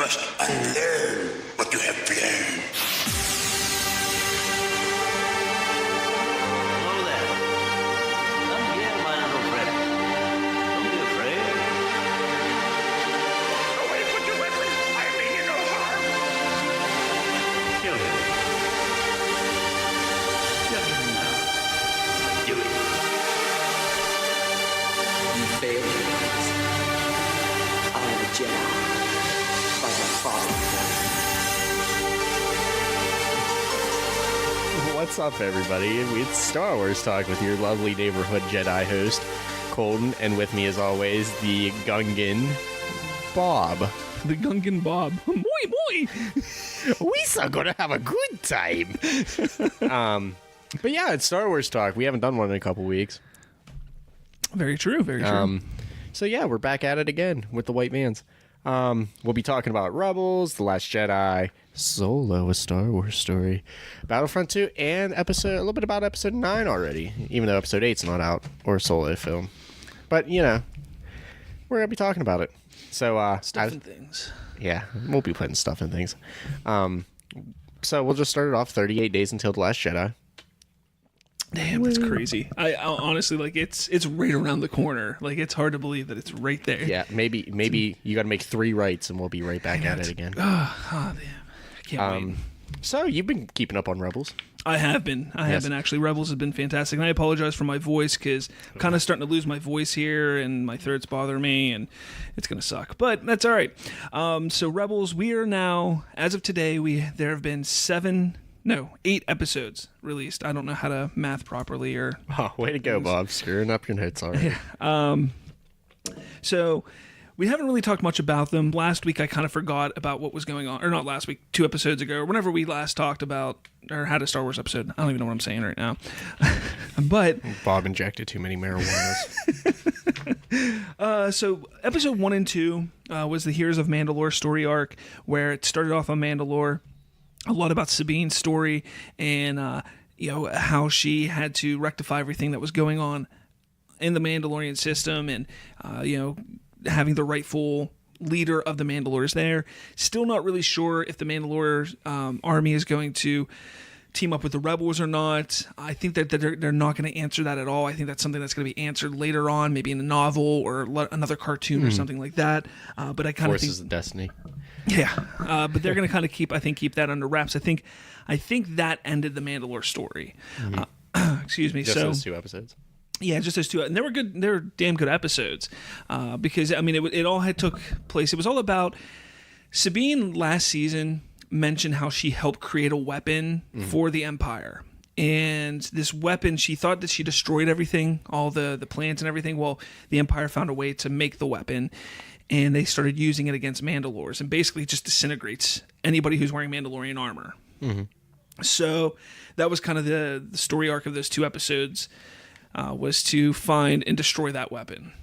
must unlearn what you have learned. Hello there. Come here, my little friend. Don't be afraid. Away with your weapon. I mean you no harm. Kill him. Kill him now. Do it. You failed me. I am a Jedi. Like my father. What's up, everybody? It's Star Wars Talk with your lovely neighborhood Jedi host, Colton, and with me, as always, the Gungan, Bob. The Gungan Bob. Moi, moi! We are gonna have a good time. But yeah, it's Star Wars Talk. We haven't done one in a couple weeks. Very true, very true. So yeah, we're back at it again with the white vans. We'll be talking about Rebels, The Last Jedi, Solo, a Star Wars story, Battlefront 2, and a little bit about episode 9 already, even though episode 8's not out, or a Solo film. But, you know, we're going to be talking about it. So, Stuff and things. yeah, we'll be putting stuff in things. So we'll just start it off 38 days until The Last Jedi. Damn, that's crazy. I honestly, like, it's right around the corner. Like, it's hard to believe that it's right there. Yeah, maybe you got to make 3 rights and we'll be right back at it again. Oh, damn. I can't wait. So you've been keeping up on Rebels. I have been. Actually. Rebels has been fantastic. And I apologize for my voice because I'm kind of starting to lose my voice here and my throat's bothering me and it's going to suck. But that's all right. So Rebels, we are now, as of today, there have been 8 episodes released. I don't know how to math properly or... Oh, way to go, Bob. Screwing up your notes already. So we haven't really talked much about them. Last week I kind of forgot about what was going on. Or not last week, 2 episodes ago. Or whenever we last talked about or had a Star Wars episode. I don't even know what I'm saying right now. But... Bob injected too many marijuanas. So episode 1 and 2 was the Heroes of Mandalore story arc, where it started off on Mandalore. A lot about Sabine's story and how she had to rectify everything that was going on in the Mandalorian system, and having the rightful leader of the Mandalores there. Still not really sure if the Mandalore army is going to team up with the Rebels or not. I think that they're not going to answer that at all. I think that's something that's going to be answered later on, maybe in a novel or another cartoon or something like that. But I kind of think Forces of Destiny. Yeah, but they're going to kind of keep that under wraps. I think that ended the Mandalore story. Excuse me. Just so those 2 episodes. yeah, just those 2, and they were good. They were damn good episodes because I mean it all had took place. It was all about Sabine last season mentioned how she helped create a weapon for the Empire. And this weapon, she thought that she destroyed everything, all the plants and everything. Well, the Empire found a way to make the weapon, and they started using it against Mandalores, and basically it just disintegrates anybody who's wearing Mandalorian armor. So that was kind of the story arc of those 2 episodes, was to find and destroy that weapon.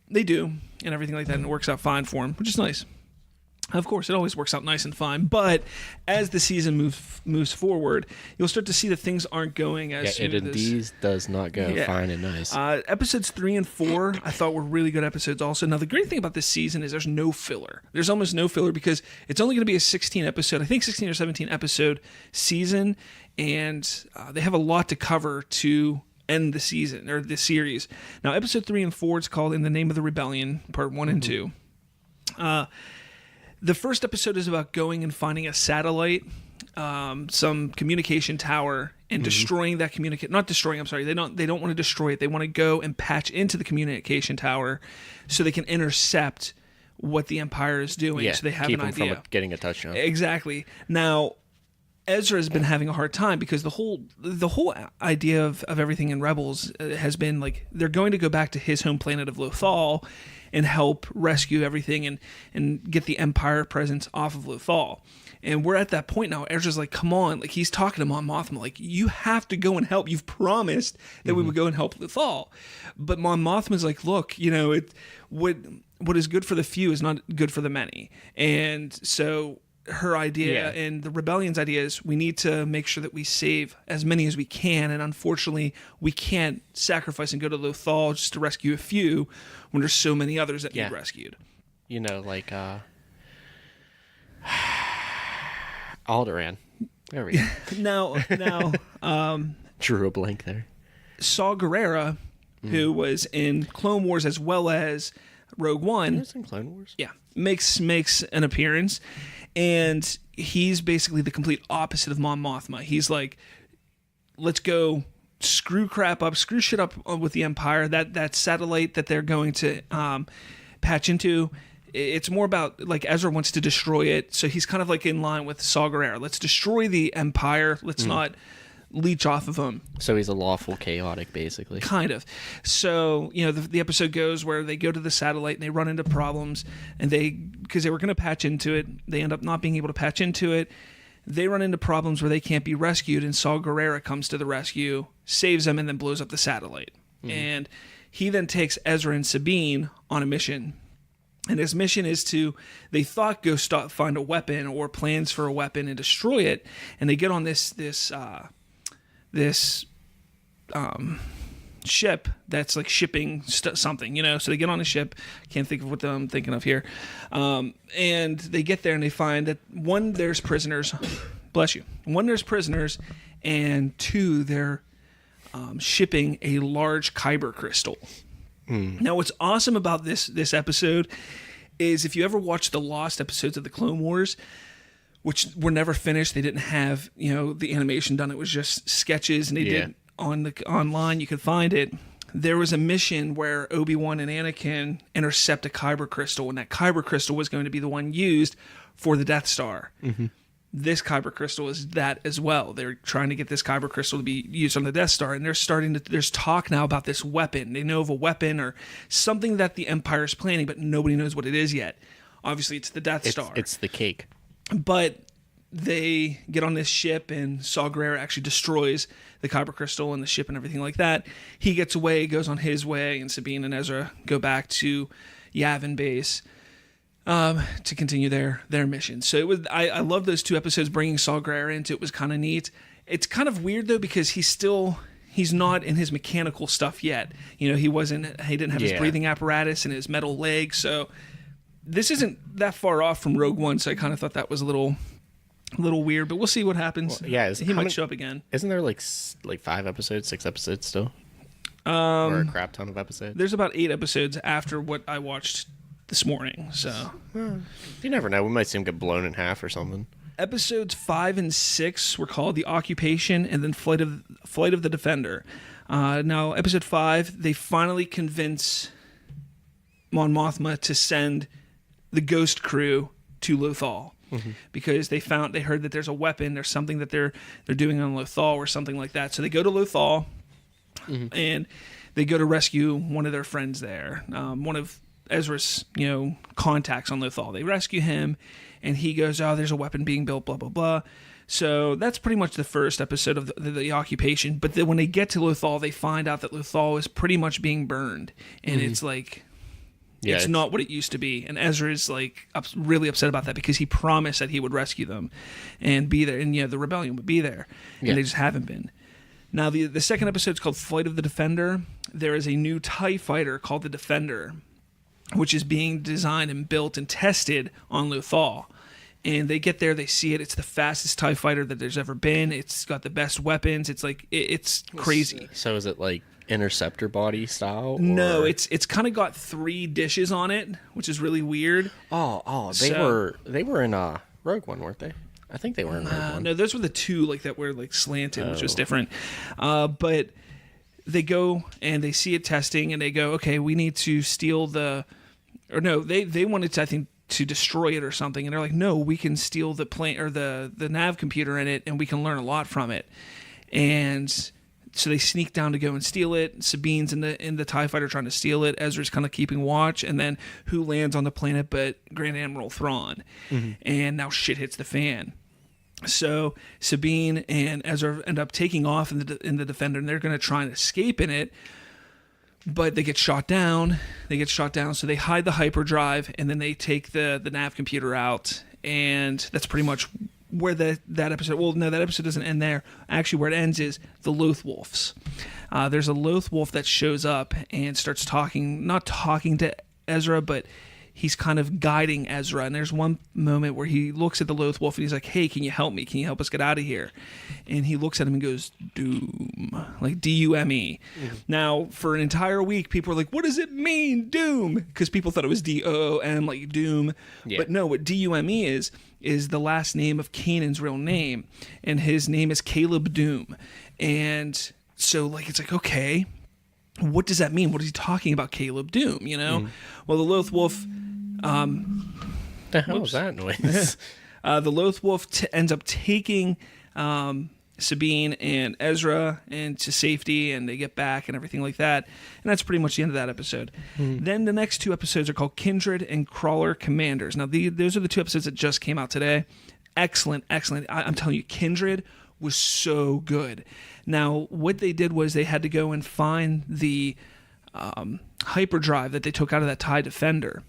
They do, and everything like that, and it works out fine for them, which is nice. Of course, it always works out nice and fine, but as the season moves forward, you'll start to see that things aren't going as smooth it indeed does not go fine and nice. Episodes 3 and 4, I thought were really good episodes also. Now, the great thing about this season is there's no filler. There's almost no filler because it's only going to be a 16 episode, I think 16 or 17 episode season, and they have a lot to cover to end the season, or the series. Now, episode 3 and 4, it's called In the Name of the Rebellion, part 1 and 2. The first episode is about going and finding a satellite, some communication tower, and destroying that not destroying, I'm sorry. They don't want to destroy it. They want to go and patch into the communication tower so they can intercept what the Empire is doing. So they have an idea. From getting a touchdown. Exactly. Now, Ezra has been having a hard time because the whole idea of everything in Rebels has been like they're going to go back to his home planet of Lothal and help rescue everything and get the Empire presence off of Lothal. And we're at that point now. Ezra's like, come on. Like, he's talking to Mon Mothma. Like, you have to go and help. You've promised that we would go and help Lothal. But Mon Mothma's like, look, what is good for the few is not good for the many. And so her idea and the rebellion's idea is we need to make sure that we save as many as we can, and unfortunately we can't sacrifice and go to Lothal just to rescue a few when there's so many others that need rescued. Alderaan. There we go. Now, Drew a blank there. Saw Gerrera, who was in Clone Wars as well as Rogue One. He was in Clone Wars? Yeah, makes an appearance, and he's basically the complete opposite of Mon Mothma. He's like, let's go screw shit up with the Empire. That satellite that they're going to patch into. It's more about, like, Ezra wants to destroy it, so he's kind of like in line with Saw Gerrera. Let's destroy the Empire. Let's not leech off of them. So he's a lawful chaotic, basically. Kind of. So, the episode goes where they go to the satellite and they run into problems, and because they were going to patch into it, they end up not being able to patch into it. They run into problems where they can't be rescued, and Saw Gerrera comes to the rescue, saves them, and then blows up the satellite. And he then takes Ezra and Sabine on a mission. And his mission is to, they thought, go find a weapon or plans for a weapon and destroy it. And they get on this ship that's like shipping something, So they get on a ship. Can't think of what I'm thinking of here. And they get there and they find that one, there's prisoners. Bless you. One, there's prisoners, and two, they're shipping a large kyber crystal. Now, what's awesome about this episode is if you ever watch the lost episodes of the Clone Wars, which were never finished, they didn't have the animation done. It was just sketches, and they did online. You could find it. There was a mission where Obi-Wan and Anakin intercept a kyber crystal, and that kyber crystal was going to be the one used for the Death Star. This kyber crystal is that as well. They're trying to get this kyber crystal to be used on the Death Star, and there's talk now about this weapon. They know of a weapon or something that the Empire is planning, but nobody knows what it is yet. Obviously, it's the Death Star. It's the cake. But they get on this ship, and Saw Gerrera actually destroys the kyber crystal and the ship and everything like that. He gets away, goes on his way, and Sabine and Ezra go back to Yavin Base to continue their mission. So I love those two episodes, bringing Saw Gerrera into it was kind of neat. It's kind of weird though, because he's not in his mechanical stuff yet. He didn't have his breathing apparatus and his metal leg. So this isn't that far off from Rogue One. So I kind of thought that was a little weird, but we'll see what happens. Well, he might show up again. Isn't there like 5 episodes, 6 episodes still? Or a crap ton of episodes? There's about 8 episodes after what I watched this morning, so you never know. We might see him get blown in half or something. Episodes 5 and 6 were called The Occupation and then Flight of the Defender. Now, episode 5, they finally convince Mon Mothma to send the Ghost Crew to Lothal. Because they heard that there's a weapon, there's something that they're doing on Lothal or something like that. So they go to Lothal, and they go to rescue one of their friends there. One of Ezra's, contacts on Lothal. They rescue him, and he goes, "Oh, there's a weapon being built, blah blah blah." So that's pretty much the first episode of the Occupation. But then when they get to Lothal, they find out that Lothal is pretty much being burned, and it's like, it's not what it used to be. And Ezra is like really upset about that, because he promised that he would rescue them and be there, and the rebellion would be there, and they just haven't been. Now the second episode is called Flight of the Defender. There is a new TIE fighter called the Defender, which is being designed and built and tested on Lothal. And they get there, they see it. It's the fastest TIE fighter that there's ever been. It's got the best weapons. It's like, it's crazy. So is it like interceptor body style? Or? No, it's kind of got 3 dishes on it, which is really weird. They were in Rogue One, weren't they? I think they were in Rogue One. No, those were the 2 like that were like slanted, which was different. But they go and they see it testing, and they go, okay, we need to steal they wanted to, I think, to destroy it or something, and they're like, no, we can steal the plane or the nav computer in it, and we can learn a lot from it. And so they sneak down to go and steal it. Sabine's in the TIE fighter trying to steal it. Ezra's kind of keeping watch, and then who lands on the planet but Grand Admiral Thrawn. And now shit hits the fan. So Sabine and Ezra end up taking off in the Defender, and they're going to try and escape in it, but they get shot down. So they hide the hyperdrive, and then they take the nav computer out, and that's pretty much where that episode. Well, no, that episode doesn't end there. Actually, where it ends is the Loth Wolves. There's a Loth Wolf that shows up and starts not talking to Ezra, but he's kind of guiding Ezra. And there's one moment where he looks at the Loth Wolf and he's like, hey, can you help me? Can you help us get out of here? And he looks at him and goes, Doom, like D-U-M-E. Now, for an entire week, people were like, what does it mean, Doom? Because people thought it was D-O-O-M, like Doom. Yeah. But no, what D-U-M-E is the last name of Kanan's real name. And his name is Caleb Doom. And so, like, it's like, okay, what does that mean? What is he talking about, Caleb Doom, you know? Well, the Loth Wolf... the hell was that noise? the Loth Wolf ends up taking Sabine and Ezra into safety, and they get back and everything like that. And that's pretty much the end of that episode. Then the next 2 episodes are called Kindred and Crawler Commanders. Now, those are the 2 episodes that just came out today. Excellent. I'm telling you, Kindred was so good. Now, what they did was they had to go and find the hyperdrive that they took out of that TIE Defender.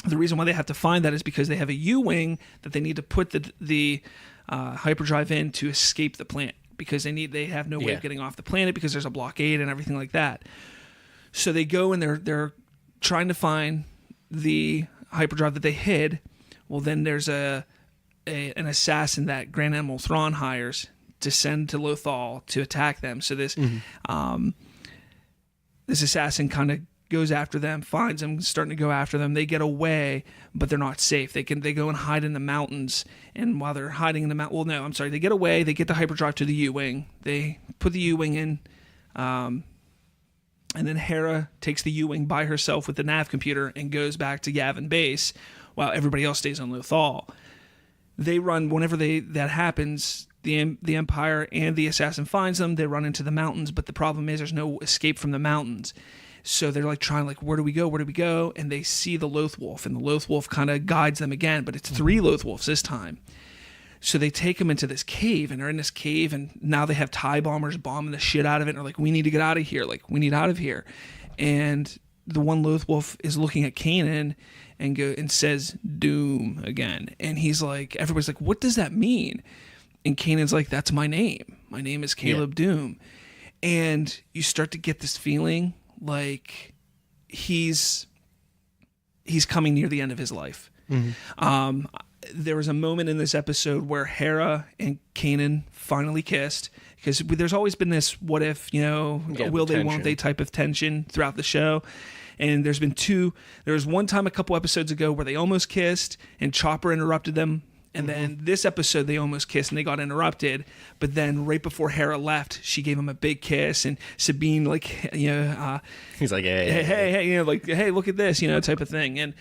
The reason why they have to find that is because they have a U-wing that they need to put the hyperdrive in to escape the planet, because they have no way of getting off the planet because there's a blockade and everything like that. So they go and they're trying to find the hyperdrive that they hid. Well, then there's an assassin that Grand Admiral Thrawn hires to send to Lothal to attack them. So this this assassin kind of goes after them, finds them, starting to go after them. They get away, but they're not safe. They go and hide in the mountains. And while they're hiding in the mountain, they get away. They get the hyperdrive to the U-wing. They put the U-wing in, and then Hera takes the U-wing by herself with the nav computer and goes back to Yavin Base, while everybody else stays on Lothal. They run whenever that happens. The Empire and the assassin finds them. They run into the mountains, but the problem is there's no escape from the mountains. So they're like trying, like, where do we go? And they see the Loth Wolf, and the Loth Wolf kind of guides them again, but it's 3 Loth Wolves this time. So they take them into this cave, and they're in this cave, and now they have TIE bombers bombing the shit out of it, and they're like, we need to get out of here. Like, we need out of here. And the one Loth Wolf is looking at Kanan and says, Doom again. And he's like, everybody's like, what does that mean? And Kanan's like, that's my name. My name is Caleb Doom. And you start to get this feeling like he's coming near the end of his life. There was a moment in this episode where Hera and Kanan finally kissed, because there's always been this what if, will they, won't they type of tension throughout the show. And there was one time a couple episodes ago where they almost kissed and Chopper interrupted them. And then this episode, they almost kissed and they got interrupted. But then right before Hera left, she gave him a big kiss. And Sabine, like, he's like, hey, hey, look at this, type of thing. And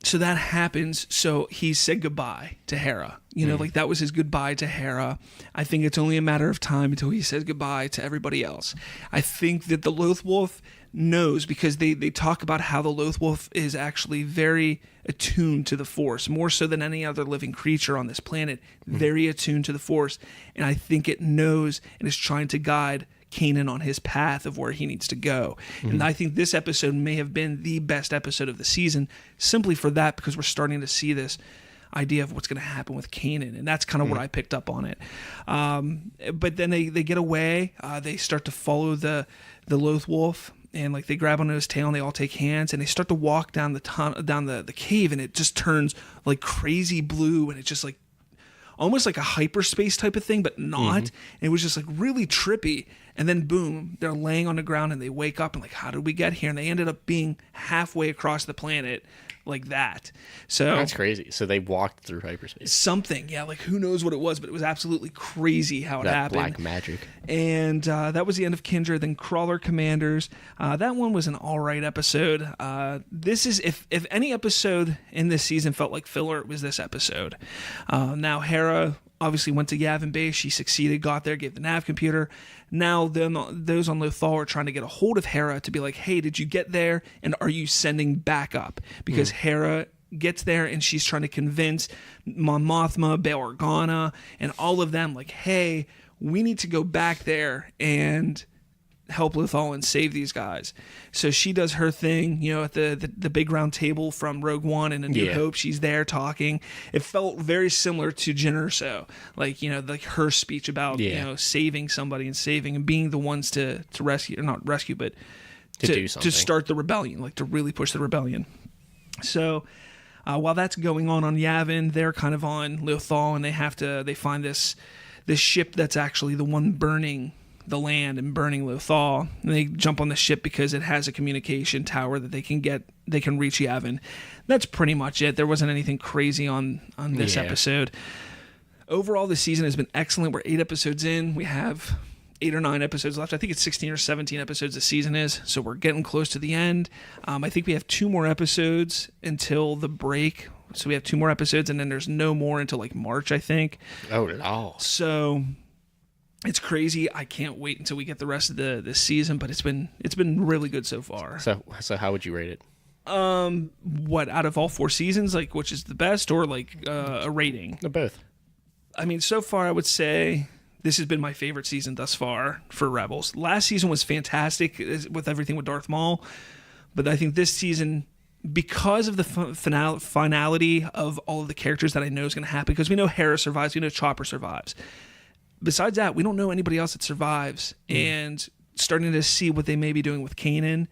so that happens. So he said goodbye to Hera. Like that was his goodbye to Hera. I think it's only a matter of time until he says goodbye to everybody else. I think that the Loth Wolf knows, because they talk about how the Loth Wolf is actually very attuned to the Force, more so than any other living creature on this planet, very attuned to the Force. And I think it knows and is trying to guide Kanan on his path of where he needs to go. And I think this episode may have been the best episode of the season, simply for that, because we're starting to see this idea of what's going to happen with Kanan, and that's kind of what I picked up on it. But then they get away. They start to follow the Loth Wolf, and like they grab onto his tail and they all take hands and they start to walk down the cave, and it just turns like crazy blue, and it's just like almost like a hyperspace type of thing, but not. And it was just like really trippy. And then boom, they're laying on the ground and they wake up and like, how did we get here? And they ended up being halfway across the planet like that. So that's crazy. So they walked through hyperspace. Something, yeah. Like who knows what it was, but it was absolutely crazy how it happened. Black magic. And that was the end of Kindred. Then Crawler Commanders. That one was an all right episode. This is if any episode in this season felt like filler, it was this episode. Now Hera obviously went to Yavin Base. She succeeded, got there, gave the nav computer. Now those on Lothal are trying to get a hold of Hera to be like, hey, did you get there? And are you sending backup? Because Hera gets there and she's trying to convince Mon Mothma, Bail Organa, and all of them like, hey, we need to go back there and help Lothal and save these guys. So she does her thing, at the big round table from Rogue One and A New Hope. She's there talking. It felt very similar to Jyn Erso, like her speech about saving somebody and being the ones to rescue, or not rescue, but do something. to start the rebellion, like to really push the rebellion. So while that's going on Yavin, they're kind of on Lothal, and they find this ship that's actually the one burning the land and burning Lothal. And they jump on the ship because it has a communication tower that they can reach Yavin. That's pretty much it. There wasn't anything crazy on this episode. Overall, the season has been excellent. We're 8 episodes in. We have 8 or 9 episodes left. I think it's 16 or 17 episodes the season is, so we're getting close to the end. I think we have 2 more episodes until the break. So we have 2 more episodes, and then there's no more until like March, I think. Oh, no. So it's crazy. I can't wait until we get the rest of the season, but it's been really good so far. So how would you rate it? What, out of all 4 seasons, like which is the best, or like a rating? Both. I mean, so far I would say this has been my favorite season thus far for Rebels. Last season was fantastic with everything with Darth Maul, but I think this season, because of the finality of all of the characters that I know is going to happen, because we know Hera survives, we know Chopper survives. Besides that, we don't know anybody else that survives, and starting to see what they may be doing with Kanan,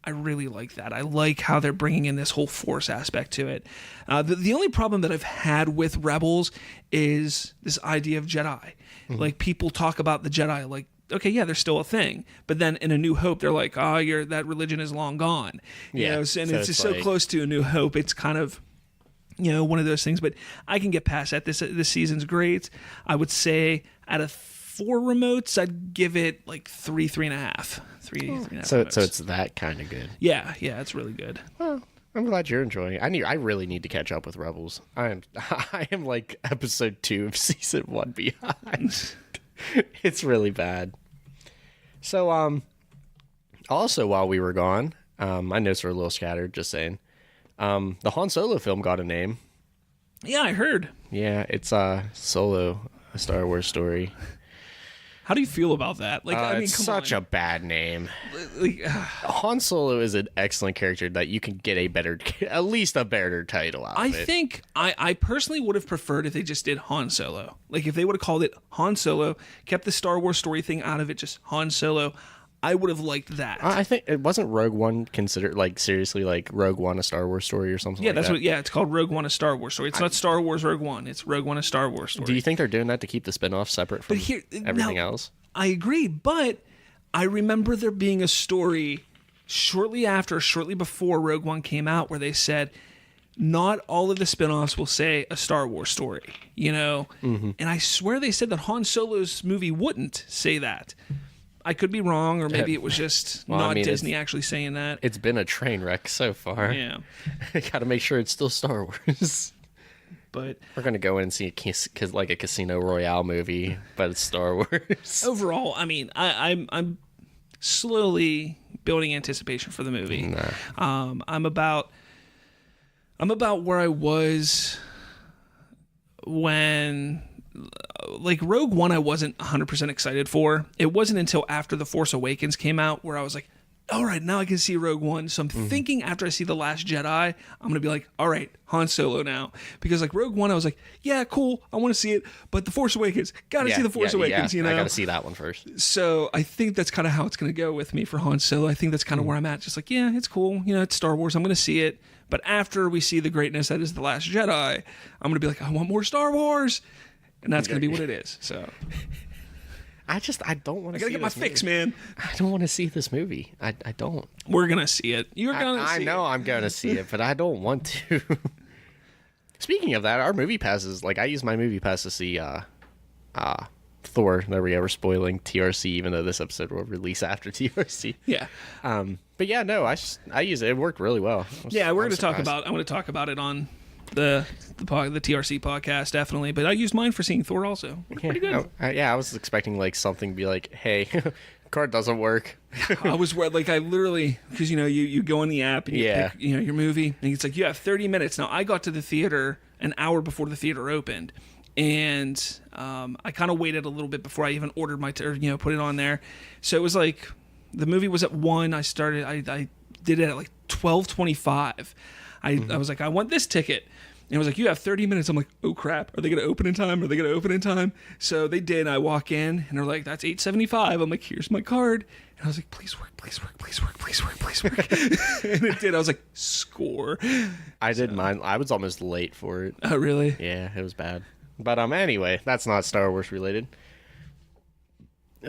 I really like that. I like how they're bringing in this whole Force aspect to it. The only problem that I've had with Rebels is this idea of Jedi. Like, people talk about the Jedi like, okay, yeah, they're still a thing. But then in A New Hope, they're like, oh, that religion is long gone. You know, and so it's just so close to A New Hope. It's kind of, one of those things. But I can get past that. This season's great. I would say out of 4 remotes, I'd give it like 3.5. 3.5 So remotes. it's that kind of good. Yeah, it's really good. Well, I'm glad you're enjoying it. I really need to catch up with Rebels. I am like episode 2 of season 1 behind. It's really bad. So also while we were gone, my notes were a little scattered, just saying. The Han Solo film got a name. Yeah, I heard. Yeah, it's Solo, a Star Wars story. How do you feel about that? Like, I mean, it's come such on. a bad name. Like, Han Solo is an excellent character that you can get at least a better title out I of it. think I personally would have preferred if they just did Han Solo. Like, if they would have called it Han Solo, kept the Star Wars story thing out of it, just Han Solo, I would have liked that. I think it wasn't Rogue One considered, like, seriously, like Rogue One, a Star Wars story or something like that. It's called Rogue One, a Star Wars story. It's not Star Wars Rogue One. It's Rogue One, a Star Wars story. Do you think they're doing that to keep the spinoff separate from everything else? I agree, but I remember there being a story shortly before Rogue One came out where they said not all of the spinoffs will say a Star Wars story, And I swear they said that Han Solo's movie wouldn't say that. I could be wrong, or maybe it was just Disney actually saying that. It's been a train wreck so far. Yeah. Got to make sure it's still Star Wars. But we're going to go in and see a Casino Royale movie, but it's Star Wars. Overall, I mean, I'm slowly building anticipation for the movie. Nah. I'm about where I was when, like, Rogue One I wasn't 100% excited for. It wasn't until after The Force Awakens came out where I was like, all right, now I can see Rogue One. So I'm thinking after I see The Last Jedi, I'm going to be like, all right, Han Solo now. Because, like, Rogue One, I was like, yeah, cool, I want to see it. But The Force Awakens, got to see The Force Awakens, I got to see that one first. So I think that's kind of how it's going to go with me for Han Solo. I think that's kind of where I'm at. Just like, yeah, it's cool. It's Star Wars. I'm going to see it. But after we see the greatness that is The Last Jedi, I'm going to be like, I want more Star Wars. And that's going to be what it is. So I don't want to see this movie. I got to get my fix, man. I don't want to see this movie. I don't. We're going to see it. You're going to see it. I know I'm going to see it, but I don't want to. Speaking of that, our movie passes, like, I use my movie pass to see Thor. There we go. We're spoiling TRC, even though this episode will release after TRC. Yeah. But yeah, no, I use it. It worked really well. I'm going to talk about it on the TRC podcast, definitely. But I used mine for seeing Thor also. Pretty good. I was expecting like something to be like, hey, card doesn't work. I was like, I literally, because you go in the app and you pick your movie, and it's like you have 30 minutes. Now I got to the theater an hour before the theater opened, and I kind of waited a little bit before I even ordered or put it on there. So it was like the movie was at 1. I did it at like 12:25. I was like, I want this ticket. And it was like, you have 30 minutes. I'm like, oh, crap. Are they going to open in time? So they did. I walk in, and they're like, that's $8.75. I'm like, here's my card. And I was like, please work, please work, please work, please work, please work. And it did. I was like, score. I did mine. I was almost late for it. Oh, really? Yeah, it was bad. But anyway, that's not Star Wars related.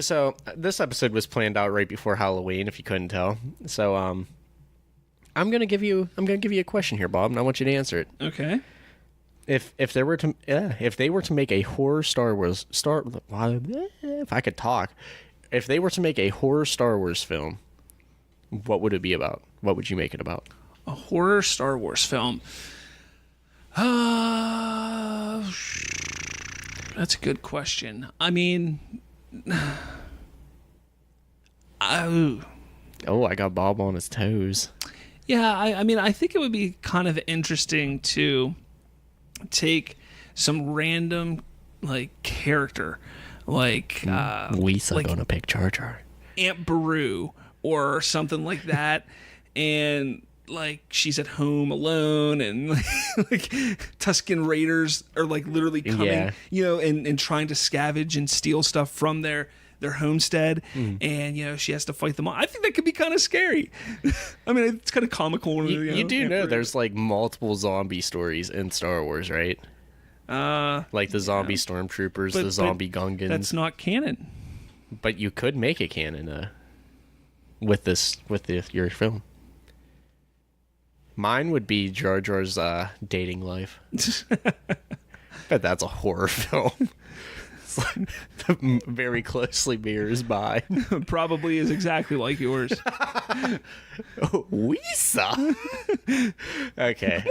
So this episode was planned out right before Halloween, if you couldn't tell. So I'm gonna give you a question here, Bob, and I want you to answer it. Okay. If they were to make a horror Star Wars if I could talk, if they were to make a horror Star Wars film, what would it be about? What would you make it about? A horror Star Wars film. That's a good question. I mean, Oh, I got Bob on his toes. yeah, I mean, I think it would be kind of interesting to take some random, like, character, like, Lisa like gonna pick Jar Jar. Aunt Beru or something like that, and like she's at home alone, and like Tusken Raiders are like literally coming, and trying to scavenge and steal stuff from their homestead, and she has to fight them all. I think that could be kind of scary. I mean, it's kind of comical. You do know there's like multiple zombie stories in Star Wars, right? Like the zombie stormtroopers, the zombie Gungans. That's not canon. But you could make it canon with your film. Mine would be Jar Jar's dating life. But that's a horror film. It's like, very closely mirrors mine. Probably is exactly like yours. Weesa. Okay.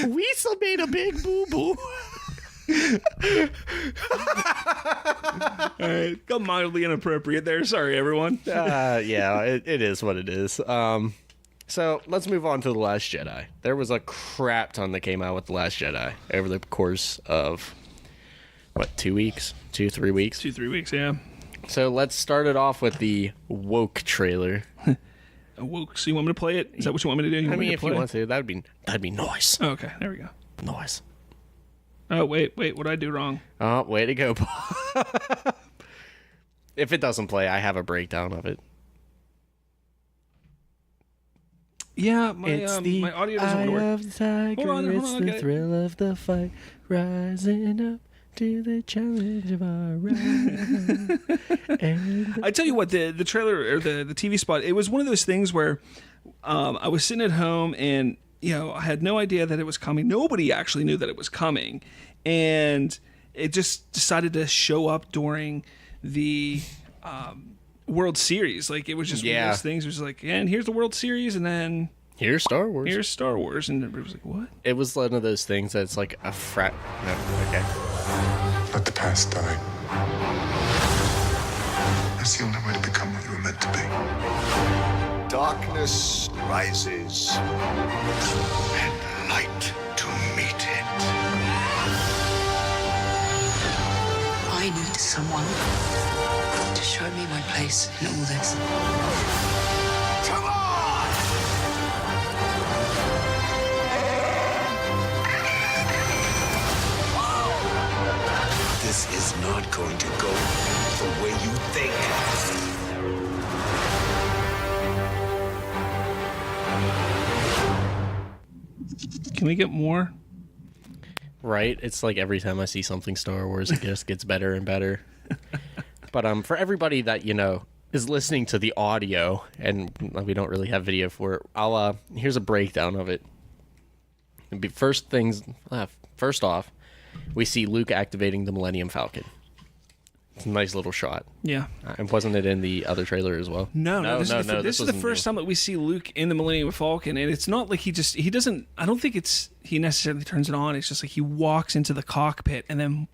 Weesa made a big boo boo. All right, got mildly inappropriate there. Sorry, everyone. Yeah, it is what it is. So let's move on to The Last Jedi. There was a crap ton that came out with The Last Jedi over the course of, 2 weeks? 3 weeks? 2-3 weeks, yeah. So let's start it off with the woke trailer. Woke. So you want me to play it? Is that what you want me to do? I mean, if you want to, that'd be nice. Oh, okay, there we go. Nice. Oh, wait, what did I do wrong? Oh, way to go, Paul. If it doesn't play, I have a breakdown of it. Yeah, my audio doesn't work. Of the tiger, Hold on, it's the thrill of the fight, rising up to the challenge of our ride. I tell you what, the trailer or the TV spot, it was one of those things where I was sitting at home and I had no idea that it was coming. Nobody actually knew that it was coming, and it just decided to show up during the World Series. Like, it was just one of those things. It was like, and here's the World Series, and then here's Star Wars. And everybody was like, what? It was one of those things that's like a frat. No, okay. Let the past die. That's the only way to become what you were meant to be. Darkness rises, and light to meet it. I need someone to show me my place in all this. Come on! This is not going to go the way you think. Can we get more? Right? It's like every time I see something Star Wars, it just gets better and better. But for everybody that, is listening to the audio, and we don't really have video for it, here's a breakdown of it. First off, we see Luke activating the Millennium Falcon. It's a nice little shot. Yeah. And wasn't it in the other trailer as well? No. This is the first time that we see Luke in the Millennium Falcon, and it's not like he doesn't. I don't think he necessarily turns it on. It's just like he walks into the cockpit, and then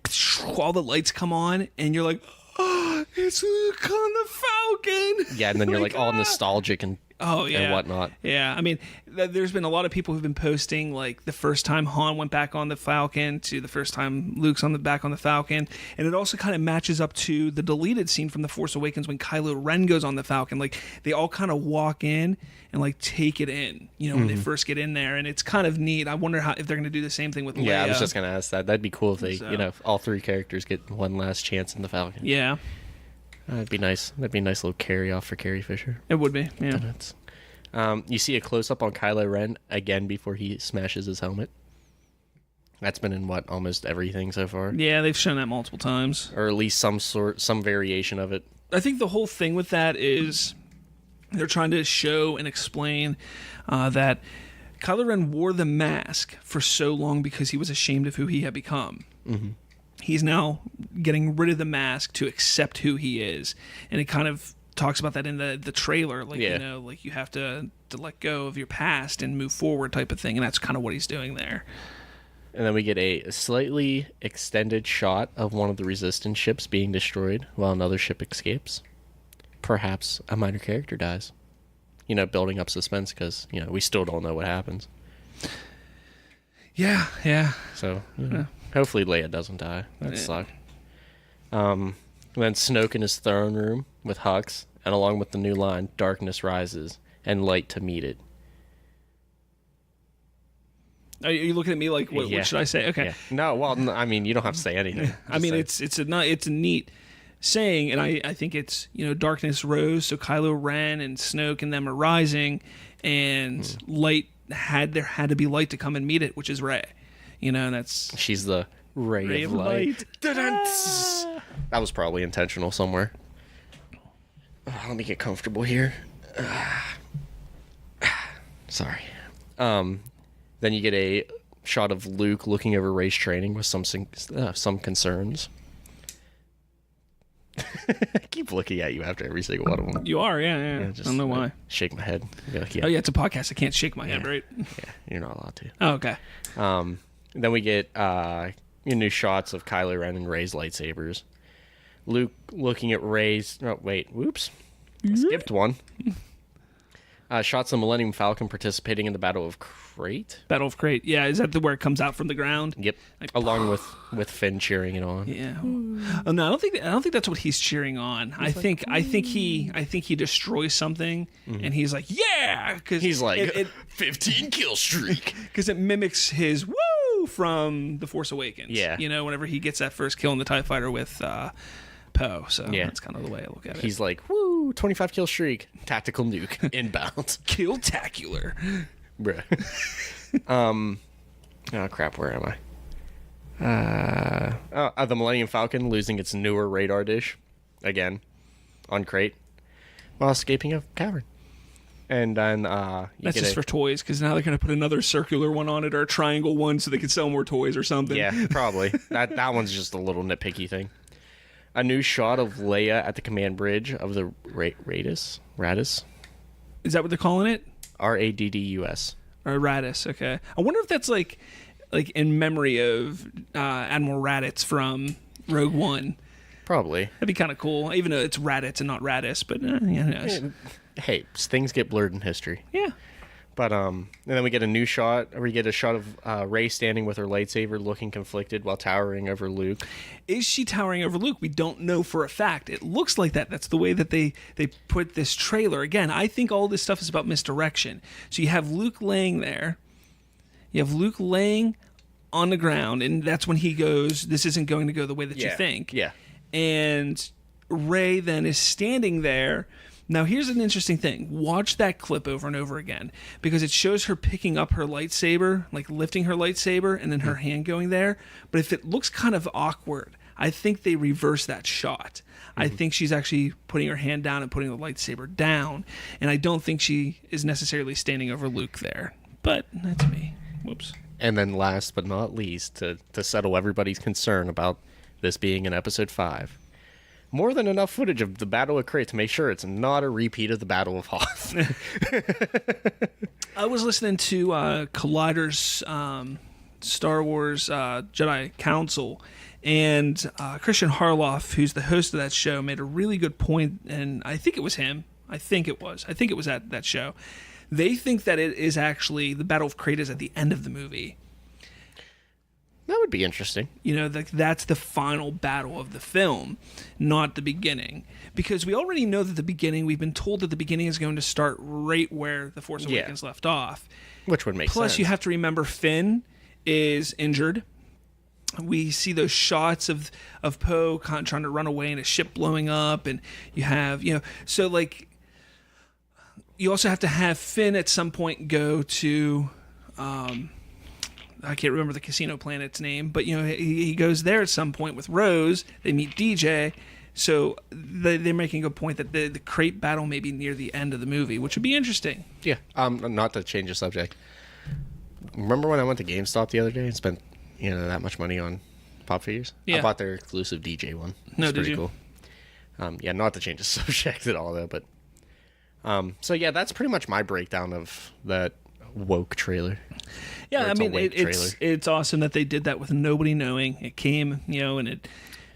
all the lights come on, and you're like, oh, it's Luke on the Falcon. Yeah, and then you're like all nostalgic and Oh yeah, and whatnot. Yeah, I mean, there's been a lot of people who've been posting like the first time Han went back on the Falcon to the first time Luke's back on the Falcon, and it also kind of matches up to the deleted scene from The Force Awakens when Kylo Ren goes on the Falcon. Like they all kind of walk in and like take it in, when they first get in there, and it's kind of neat. I wonder if they're going to do the same thing with Leia. Yeah, I was just going to ask that. That'd be cool if they, So- all three characters get one last chance in the Falcon. Yeah, That'd be nice. That'd be a nice little carry off for Carrie Fisher. it would be. Yeah. That's- you see a close up on Kylo Ren again before he smashes his helmet. That's been in almost everything so far, Yeah, they've shown that multiple times. or at least some variation of it. I think the whole thing with that is they're trying to show and explain that Kylo Ren wore the mask for so long because he was ashamed of who he had become. Mm-hmm. He's now getting rid of the mask to accept who he is, and it kind of talks about that in the trailer, like like you have to let go of your past and move forward, type of thing, and that's kind of what he's doing there. And then we get a slightly extended shot of one of the Resistance ships being destroyed while another ship escapes. Perhaps a minor character dies. Building up suspense because, we still don't know what happens. Yeah. So, hopefully Leia doesn't die. That'd suck. Then Snoke in his throne room with Hux, and along with the new line, darkness rises, and light to meet it. Are you looking at me like, what should I say? Okay. Yeah. No, well, I mean, you don't have to say anything. I mean, Just it's a neat saying, and I think it's darkness rose, so Kylo Ren and Snoke and them are rising, and light there had to be light to come and meet it, which is Rey, and that's she's the ray of light. Dun-dun-tss. That was probably intentional somewhere. Let me get comfortable here. Sorry. Then you get a shot of Luke looking over Rey's training with some concerns. I keep looking at you after every single one of them. you are, yeah. Just, I don't know why. Shake my head. Be like, Oh yeah, it's a podcast. I can't shake my head, right? yeah, you're not allowed to. Oh, okay. Then we get new shots of Kylo Ren and Rey's lightsabers. Luke looking at Rey's. Oh wait, whoops, skipped one. Shots of Millennium Falcon participating in the Battle of Crate. Battle of Crate. Yeah, is that where it comes out from the ground? Yep, Like, along with Finn cheering it on. Yeah. Oh, no, I don't think that's what he's cheering on. I think he destroys something, and he's like, yeah, because He's like 15 kill streak. because it mimics his woo from The Force Awakens. Yeah. Whenever he gets that first kill in the TIE fighter with Poe. So Yeah. that's kind of the way I look at it. He's like, woo, 25 kill streak, tactical nuke, inbound. Kill-tacular. Bruh. Oh crap, where am I? The Millennium Falcon losing its newer radar dish again on Crate while escaping a cavern. And then you That's get just for toys, because now they're going to put another circular one on it or a triangle one so they can sell more toys or something. yeah, probably. That one's just a little nitpicky thing. A new shot of Leia at the command bridge of the Radis. Is that what they're calling it? Raddus. Or Radis, okay. I wonder if that's like in memory of Admiral Raditz from Rogue One. Probably. That'd be kind of cool, even though it's Raditz and not Radis, but who knows? Hey, things get blurred in history. Yeah. But and then we get a new shot, or we get a shot of Rey standing with her lightsaber, looking conflicted while towering over Luke. Is she towering over Luke? We don't know for a fact. It looks like that. That's the way that they put this trailer. Again, I think all this stuff is about misdirection. So you have Luke laying there. You have Luke laying on the ground, and that's when he goes, this isn't going to go the way that you think. Yeah. And Rey then is standing there. Now, here's an interesting thing. Watch that clip over and over again, because it shows her picking up her lightsaber, like lifting her lightsaber, and then her hand going there. But if it looks kind of awkward, I think they reverse that shot. I think she's actually putting her hand down and putting the lightsaber down, and I don't think she is necessarily standing over Luke there. But that's me. Whoops. And then last but not least, to settle everybody's concern about this being in Episode 5, more than enough footage of the Battle of Crate to make sure it's not a repeat of the Battle of Hoth. I was listening to Collider's Star Wars Jedi Council, and Christian Harloff, who's the host of that show, made a really good point, and I think it was him. I think it was at that show. They think that it is actually the Battle of Krayt is at the end of the movie. That would be interesting. You know, that's the final battle of the film, not the beginning. Because we already know that we've been told that the beginning is going to start right where The Force Awakens left off. Which would make sense. Plus, you have to remember Finn is injured. We see those shots of Poe trying to run away and a ship blowing up. And you have, so like, you also have to have Finn at some point go to... I can't remember the casino planet's name, but he goes there at some point with Rose. They meet DJ, so they're making a point that the Krayt battle may be near the end of the movie, which would be interesting. Yeah. Not to change the subject. Remember when I went to GameStop the other day and spent that much money on pop figures? Yeah. I bought their exclusive DJ one. No, It's did pretty you? Cool. Yeah, not to change the subject at all though, but so yeah, that's pretty much my breakdown of that woke trailer. Yeah, I mean, trailer. it's awesome that they did that with nobody knowing. It came, and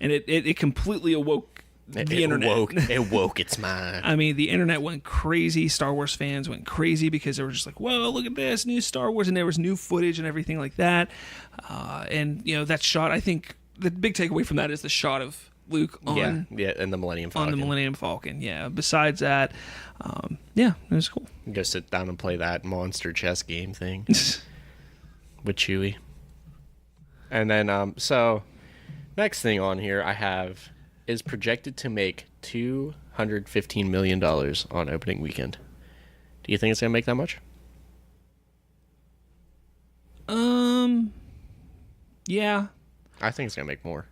it completely awoke the internet. It woke its mind. I mean, the internet went crazy. Star Wars fans went crazy because they were just like, "Whoa, look at this new Star Wars!" And there was new footage and everything like that. And that shot. I think the big takeaway from that is the shot of Luke on and the Millennium Falcon. on the Millennium Falcon. Yeah. Besides that, it was cool. Go sit down and play that monster chess game thing with Chewie. And then, so next thing on here I have is projected to make $215 million on opening weekend. Do you think it's gonna make that much? Yeah. I think it's gonna make more.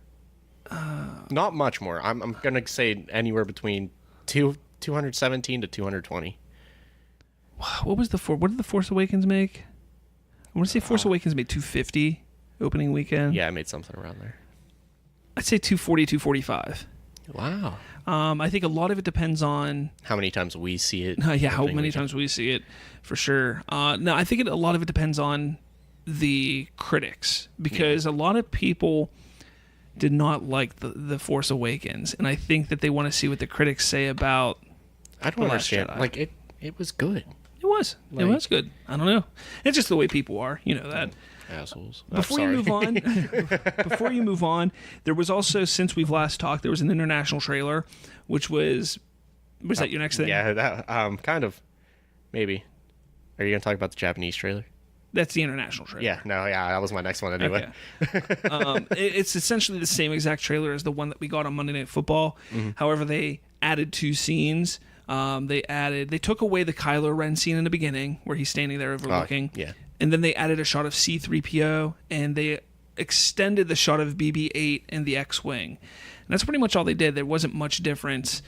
Not much more. I'm gonna say anywhere between 217 to 220. What did the Force Awakens make? I want to say Force Awakens made 250 opening weekend. Yeah, I made something around there. I'd say 240, 245. Wow. I think a lot of it depends on How many times we see it? how opening many weekend. times we see it, for sure. No, I think a lot of it depends on the critics, because a lot of people did not like the Force Awakens, and I think that they want to see what the critics say about. I don't The Last understand. Jedi. Like it was good. It was good. I don't know. It's just the way people are. You know that. Assholes. Before you move on, there was also, since we've last talked, there was an international trailer, which was that your next thing? Yeah, that kind of maybe. Are you gonna talk about the Japanese trailer? That's the international trailer. Yeah, that was my next one anyway. Okay. It's essentially the same exact trailer as the one that we got on Monday Night Football. Mm-hmm. However, they added 2 scenes. They took away the Kylo Ren scene in the beginning where he's standing there overlooking. yeah. And then they added a shot of C-3PO, and they extended the shot of BB-8 and the X-Wing. And that's pretty much all they did. There wasn't much difference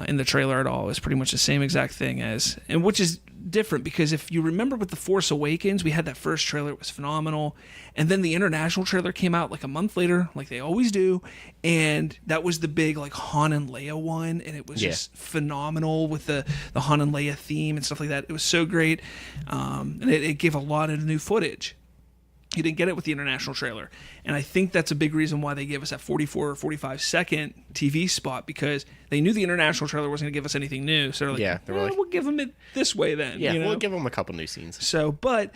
in the trailer at all. It was pretty much the same exact thing and which is different, because if you remember with The Force Awakens, we had that first trailer, it was phenomenal, and then the international trailer came out like a month later, like they always do, and that was the big like Han and Leia one, and it was just phenomenal with the Han and Leia theme and stuff like that. It was so great, and it gave a lot of new footage. You didn't get it with the international trailer. And I think that's a big reason why they gave us that 44 or 45 second TV spot, because they knew the international trailer wasn't going to give us anything new. So they're like, we'll give them it this way then. Yeah, you know? we'll give them a couple new scenes. So, but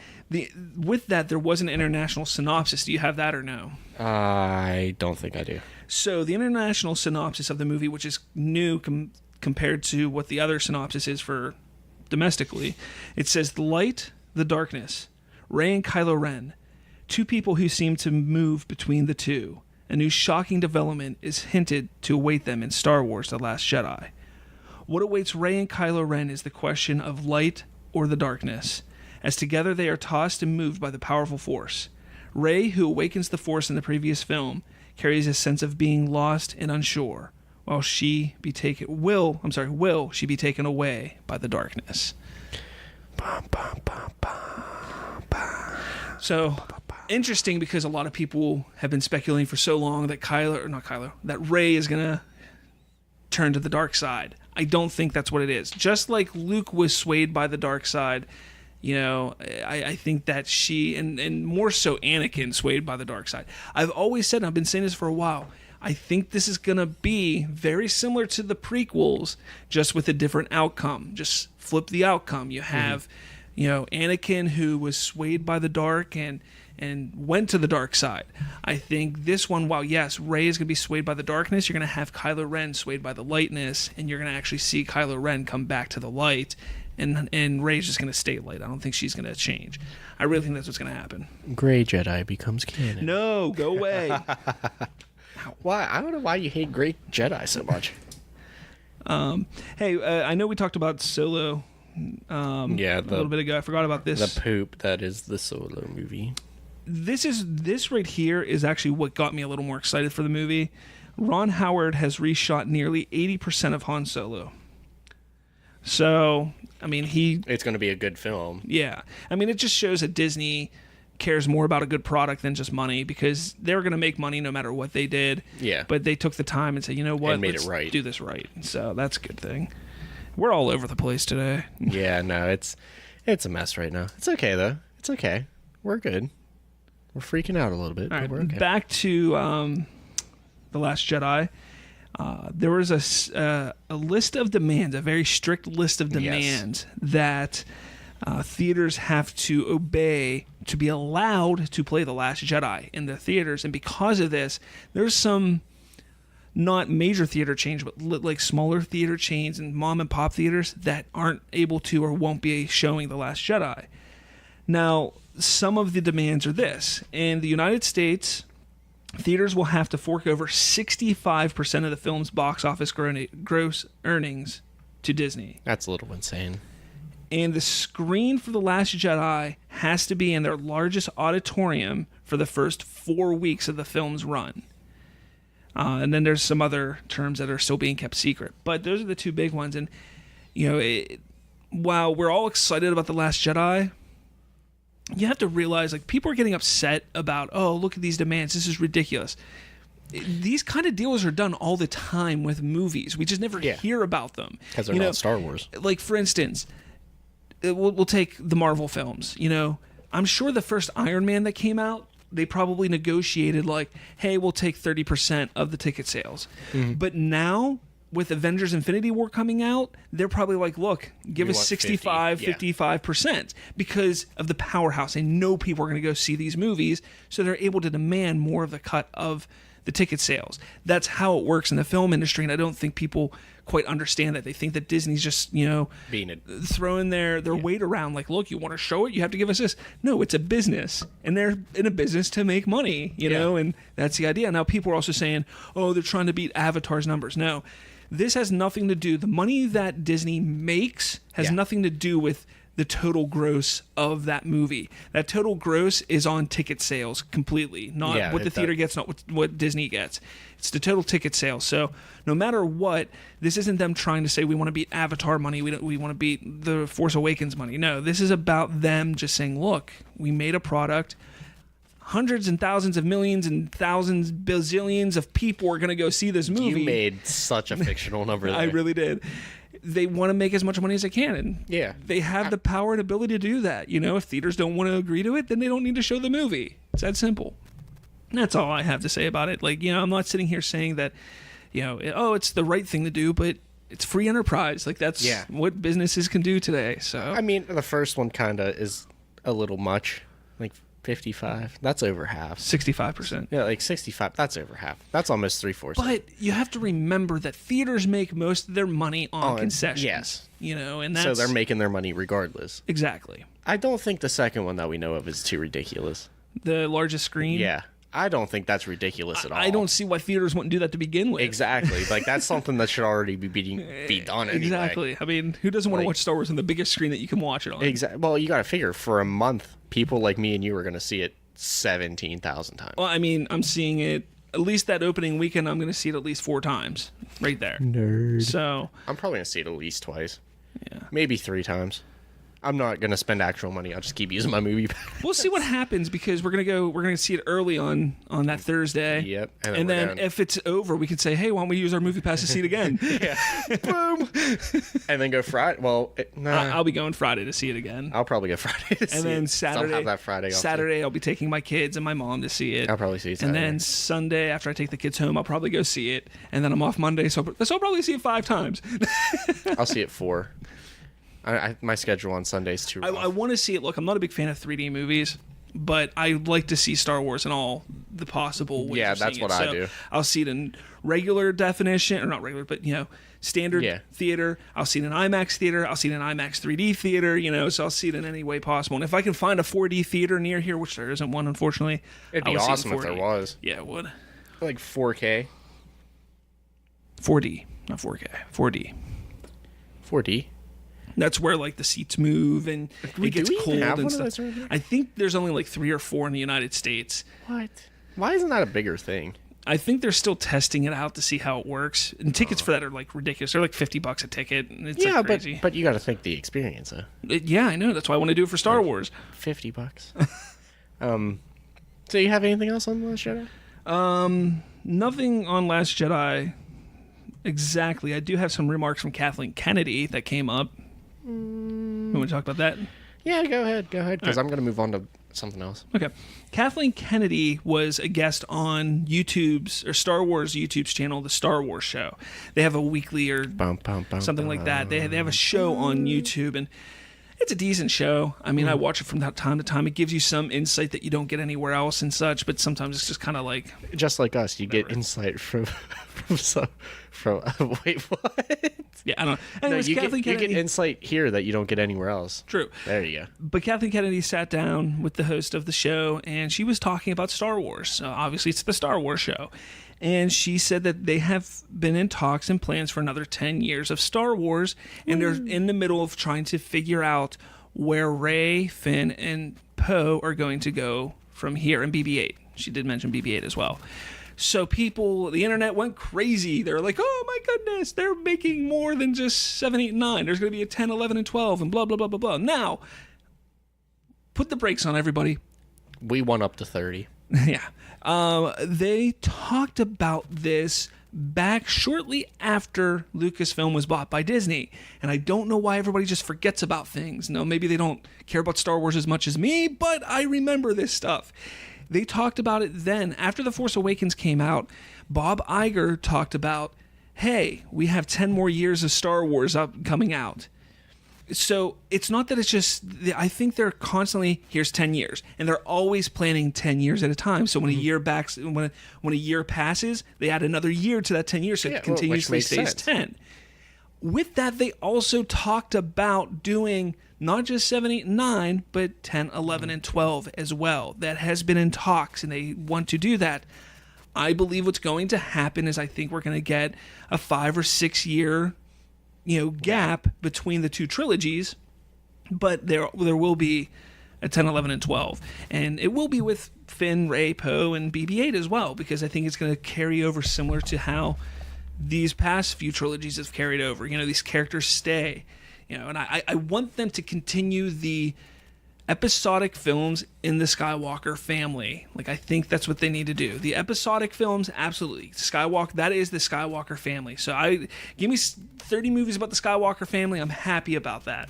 with that, there was an international synopsis. Do you have that or no? I don't think I do. So the international synopsis of the movie, which is new compared to what the other synopsis is for domestically, it says the light, the darkness, Rey and Kylo Ren, 2 people who seem to move between the two. A new shocking development is hinted to await them in Star Wars: The Last Jedi. What awaits Rey and Kylo Ren is the question of light or the darkness, as together they are tossed and moved by the powerful Force. Rey, who awakens the Force in the previous film, carries a sense of being lost and unsure, while will she be taken away by the darkness. So, interesting, because a lot of people have been speculating for so long that that Rey is gonna turn to the dark side. I don't think that's what it is. Just like Luke was swayed by the dark side, I think that she and more so Anakin swayed by the dark side. I've always said, and I've been saying this for a while, I think this is going to be very similar to the prequels, just with a different outcome. Just flip the outcome. You have, Anakin, who was swayed by the dark and went to the dark side. I think this one, while yes, Rey is going to be swayed by the darkness, you're going to have Kylo Ren swayed by the lightness, and you're going to actually see Kylo Ren come back to the light, and Rey's just going to stay light. I don't think she's going to change. I really think that's what's going to happen. Gray Jedi becomes canon. No, go away. Why? I don't know why you hate Gray Jedi so much. Hey, I know we talked about Solo a little bit ago. I forgot about this. The poop that is the Solo movie. This right here is actually what got me a little more excited for the movie. Ron Howard has reshot nearly 80% of Han Solo. So, I mean, it's going to be a good film. Yeah. I mean, it just shows that Disney cares more about a good product than just money, because they were going to make money no matter what they did. Yeah. But they took the time and said, you know what? And made Let's it right. do this right. So that's a good thing. We're all over the place today. Yeah, no, it's a mess right now. It's okay, though. It's okay. We're good. We're freaking out a little bit, All but right, we're okay. back to The Last Jedi. There was a list of demands, a very strict list of demands that theaters have to obey to be allowed to play The Last Jedi in the theaters. And because of this, there's some not major theater chains, but like smaller theater chains and mom and pop theaters that aren't able to or won't be showing The Last Jedi. Now, some of the demands are this. In the United States, theaters will have to fork over 65% of the film's box office gross earnings to Disney. That's a little insane. And the screen for The Last Jedi has to be in their largest auditorium for the first 4 weeks of the film's run. And then there's some other terms that are still being kept secret. But those are the two big ones. And, while we're all excited about The Last Jedi, you have to realize, like, people are getting upset about, oh, look at these demands. This is ridiculous. These kind of deals are done all the time with movies. We just never hear about them. Because they're not Star Wars. Like, for instance, we'll take the Marvel films. I'm sure the first Iron Man that came out, they probably negotiated like, hey, we'll take 30% of the ticket sales. Mm-hmm. But now, with Avengers Infinity War coming out, they're probably like, look, give us 65, 55%, because of the powerhouse. They know people are going to go see these movies, so they're able to demand more of the cut of the ticket sales. That's how it works in the film industry, and I don't think people quite understand that. They think that Disney's just, throwing their weight around, like, look, you want to show it, you have to give us this. No, it's a business, and they're in a business to make money, you know, and that's the idea. Now, people are also saying, oh, they're trying to beat Avatar's numbers. No, this has nothing to do, the money that Disney makes has nothing to do with the total gross of that movie. That total gross is on ticket sales completely, not what the theater gets, not what Disney gets. It's the total ticket sales. So no matter what, this isn't them trying to say we want to beat Avatar money, we want to beat The Force Awakens money. No, this is about them just saying, look, we made a product. Hundreds and thousands of millions and thousands, bazillions of people are going to go see this movie. You made such a fictional number there. I really did. They want to make as much money as they can, and they have the power and ability to do that. If theaters don't want to agree to it, then they don't need to show the movie. It's that simple. And that's all I have to say about it. Like, I'm not sitting here saying that, it's the right thing to do, but it's free enterprise. Like, that's what businesses can do today. So I mean, the first one kind of is a little much, like 55. That's over half. 65%. Yeah, like 65. That's over half. That's almost 3/4. But you have to remember that theaters make most of their money on concessions. Yes. And that's... So they're making their money regardless. Exactly. I don't think the second one that we know of is too ridiculous. The largest screen? Yeah. I don't think that's ridiculous at all. I don't see why theaters wouldn't do that to begin with. Exactly. Like, that's something that should already be done anyway. Exactly. I mean, who doesn't want to watch Star Wars on the biggest screen that you can watch it on? Exactly. Well, you got to figure, for a month, people like me and you are going to see it 17,000 times. Well, I mean, I'm seeing it, at least that opening weekend, I'm going to see it at least 4 times. Right there. Nerd. So... I'm probably going to see it at least twice. Yeah. Maybe 3 times. I'm not gonna spend actual money. I'll just keep using my movie pass. We'll see what happens because we're gonna see it early on that Thursday. Yep. And then if it's over, we can say, hey, why don't we use our movie pass to see it again? boom, and then go Friday. Well, I'll be going Friday to see it again. I'll probably go Friday to see And then it. Saturday, I'll have that Friday off, too. Saturday, I'll be taking my kids and my mom to see it. I'll probably see it And Saturday. then Sunday, after I take the kids home, I'll probably go see it. And then I'm off Monday, so I'll probably see it 5 times. I'll see it 4. My schedule on Sunday's too rough. I want to see it. Look, I'm not a big fan of 3D movies, but I like to see Star Wars in all the possible ways. Yeah, of that's seeing what it. I do. I'll see it in regular definition, or not regular, but standard theater. I'll see it in IMAX theater. I'll see it in IMAX 3D theater. So I'll see it in any way possible. And if I can find a 4D theater near here, which there isn't one, unfortunately, It'd be awesome if there was. Yeah, it would. Like 4K, 4D, not 4K. 4D. 4D. That's where like the seats move and it gets do we cold have and one of stuff. those right here? I think there's only like 3 or 4 in the United States. What? Why isn't that a bigger thing? I think they're still testing it out to see how it works. And tickets for that are like ridiculous. They're like $50 a ticket. And it's like crazy. but you got to think the experience, though. Yeah, I know. That's why I want to do it for Star Wars. $50. So you have anything else on The Last Jedi? Nothing on Last Jedi exactly. I do have some remarks from Kathleen Kennedy that came up. You want to talk about that? Yeah, go ahead, because I'm going to move on to something else. Okay. Kathleen Kennedy was a guest on YouTube's or Star Wars YouTube's channel, The Star Wars Show. They have a weekly or something like that. They have a show on YouTube, and it's a decent show. I mean, I watch it from time to time. It gives you some insight that you don't get anywhere else and such, but sometimes it's just kind of like... Just like us, you get insight from wait, what? Yeah, I don't know. No, Anyways, you Kathleen get Kennedy... insight here that you don't get anywhere else. True. There you go. But Kathleen Kennedy sat down with the host of the show, and she was talking about Star Wars. Obviously, it's the Star Wars show. And she said that they have been in talks and plans for another 10 years of Star Wars, and they're in the middle of trying to figure out where Rey, Finn, and Poe are going to go from here, and BB-8. She did mention BB-8 as well. So the internet went crazy. They're like, oh my goodness, they're making more than just 7, 8, and 9. There's going to be a 10, 11, and 12, and blah, blah, blah, blah, blah. Now, put the brakes on, everybody. We won up to 30. Yeah. They talked about this back shortly after Lucasfilm was bought by Disney. And I don't know why everybody just forgets about things. No, maybe they don't care about Star Wars as much as me, but I remember this stuff. They talked about it then. After The Force Awakens came out, Bob Iger talked about, hey, we have 10 more years of Star Wars coming out. So it's not that it's just, I think they're constantly, here's 10 years. And they're always planning 10 years at a time. So when a year passes, they add another year to that 10 years. So it continuously stays 10. With that, they also talked about doing not just 7, 8, and 9, but 10, 11, and 12 as well. That has been in talks, and they want to do that. I believe what's going to happen is I think we're going to get a 5 or 6 year gap between the two trilogies, but there will be a 10, 11, and 12. And it will be with Finn, Rey, Poe, and BB-8 as well, because I think it's going to carry over similar to how these past few trilogies have carried over. These characters stay. And I want them to continue the episodic films in the Skywalker family. Like, I think that's what they need to do. The episodic films, absolutely. that is the Skywalker family. So give me 30 movies about the Skywalker family. I'm happy about that.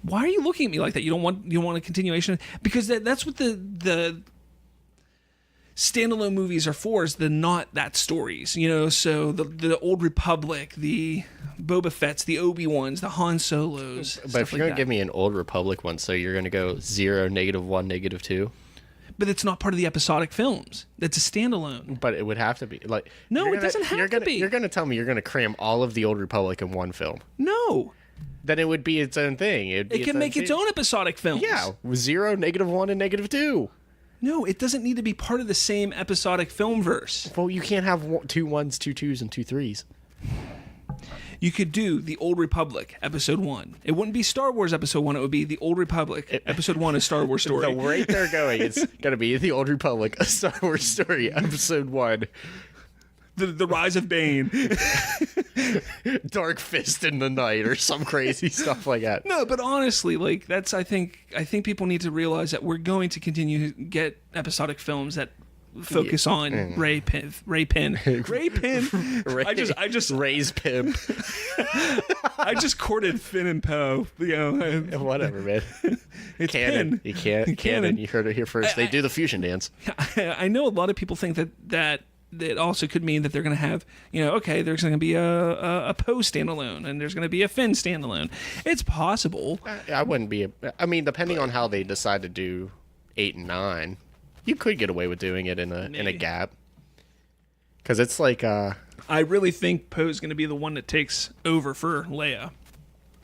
Why are you looking at me like that? You don't want a continuation? Because that's what the standalone movies are for, is the not that stories, so the Old Republic, the Boba Fett's, the Obi-Wans, the Han Solos. But if you're going to give me an Old Republic one, so you're going to go 0, -1, -2? But it's not part of the episodic films. That's a standalone. But it would have to be. No, it doesn't have to be. You're going to tell me you're going to cram all of the Old Republic in one film. No. Then it would be its own thing. It can make its own episodic films. Yeah, 0, -1, and -2. No, it doesn't need to be part of the same episodic film verse. Well, you can't have 2 1s, 2 2s, and 2 3s. You could do the Old Republic, Episode 1. It wouldn't be Star Wars Episode 1. It would be the Old Republic, Episode 1, a Star Wars story. The rate they're going, it's going to be the Old Republic, a Star Wars story, Episode 1. the rise of Bane. Dark Fist in the night or some crazy stuff like that. No, but honestly, like that's I think people need to realize that we're going to continue to get episodic films that focus on Ray Pin. I just Ray's pimp. I just courted Finn and Poe. You know, Whatever, man. it's Canon. Pin. You can't. Canon. You heard it here first. They do the fusion dance. I know a lot of people think that it also could mean that they're going to have, okay, there's going to be a Poe standalone and there's going to be a Finn standalone. It's possible. I wouldn't be. I mean, depending on how they decide to do 8 and 9, you could get away with doing it in a gap. Because it's like. I really think Poe's going to be the one that takes over for Leia.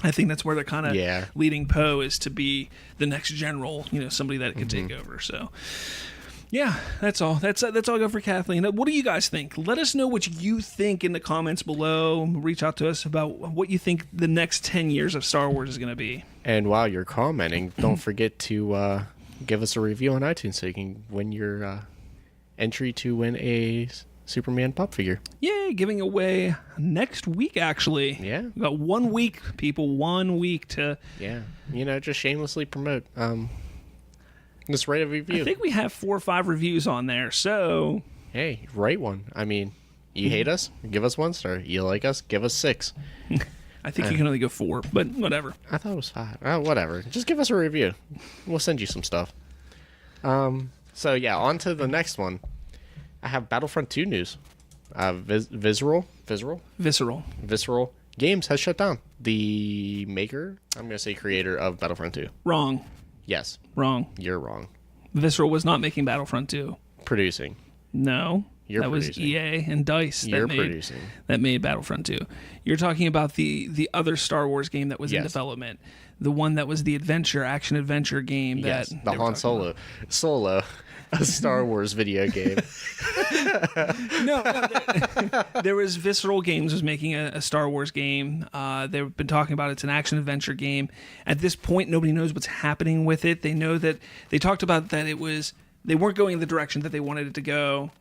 I think that's where they're kind of leading Poe is to be the next general, somebody that could take over. So. Yeah, that's all. That's all I got for Kathleen. What do you guys think? Let us know what you think in the comments below. Reach out to us about what you think the next 10 years of Star Wars is going to be. And while you're commenting, don't forget to give us a review on iTunes so you can win your entry to win a Superman pop figure. Yay, giving away next week, actually. Yeah. We got 1 week, people. 1 week to... Yeah. Just shamelessly promote. Just write a review. I think we have 4 or 5 reviews on there, so... Hey, write one. I mean, you hate us? Give us 1 star. You like us? Give us 6. I think you can only go 4, but whatever. I thought it was 5. Oh, whatever. Just give us a review. We'll send you some stuff. So, yeah, on to the next one. I have Battlefront 2 news. Visceral Games has shut down. The maker, I'm going to say creator of Battlefront 2. Wrong. Yes. Wrong. You're wrong. Visceral was not making Battlefront 2. Producing. No. You're that producing. was EA and DICE producing. That made Battlefront 2. You're talking about the other Star Wars game that was in development. The one that was the action-adventure game that... Yes, the Han Solo. A Star Wars video game. No, there was Visceral Games was making a Star Wars game. They've been talking about it's an action-adventure game. At this point, nobody knows what's happening with it. They know that... They talked about that they weren't going in the direction that they wanted it to go.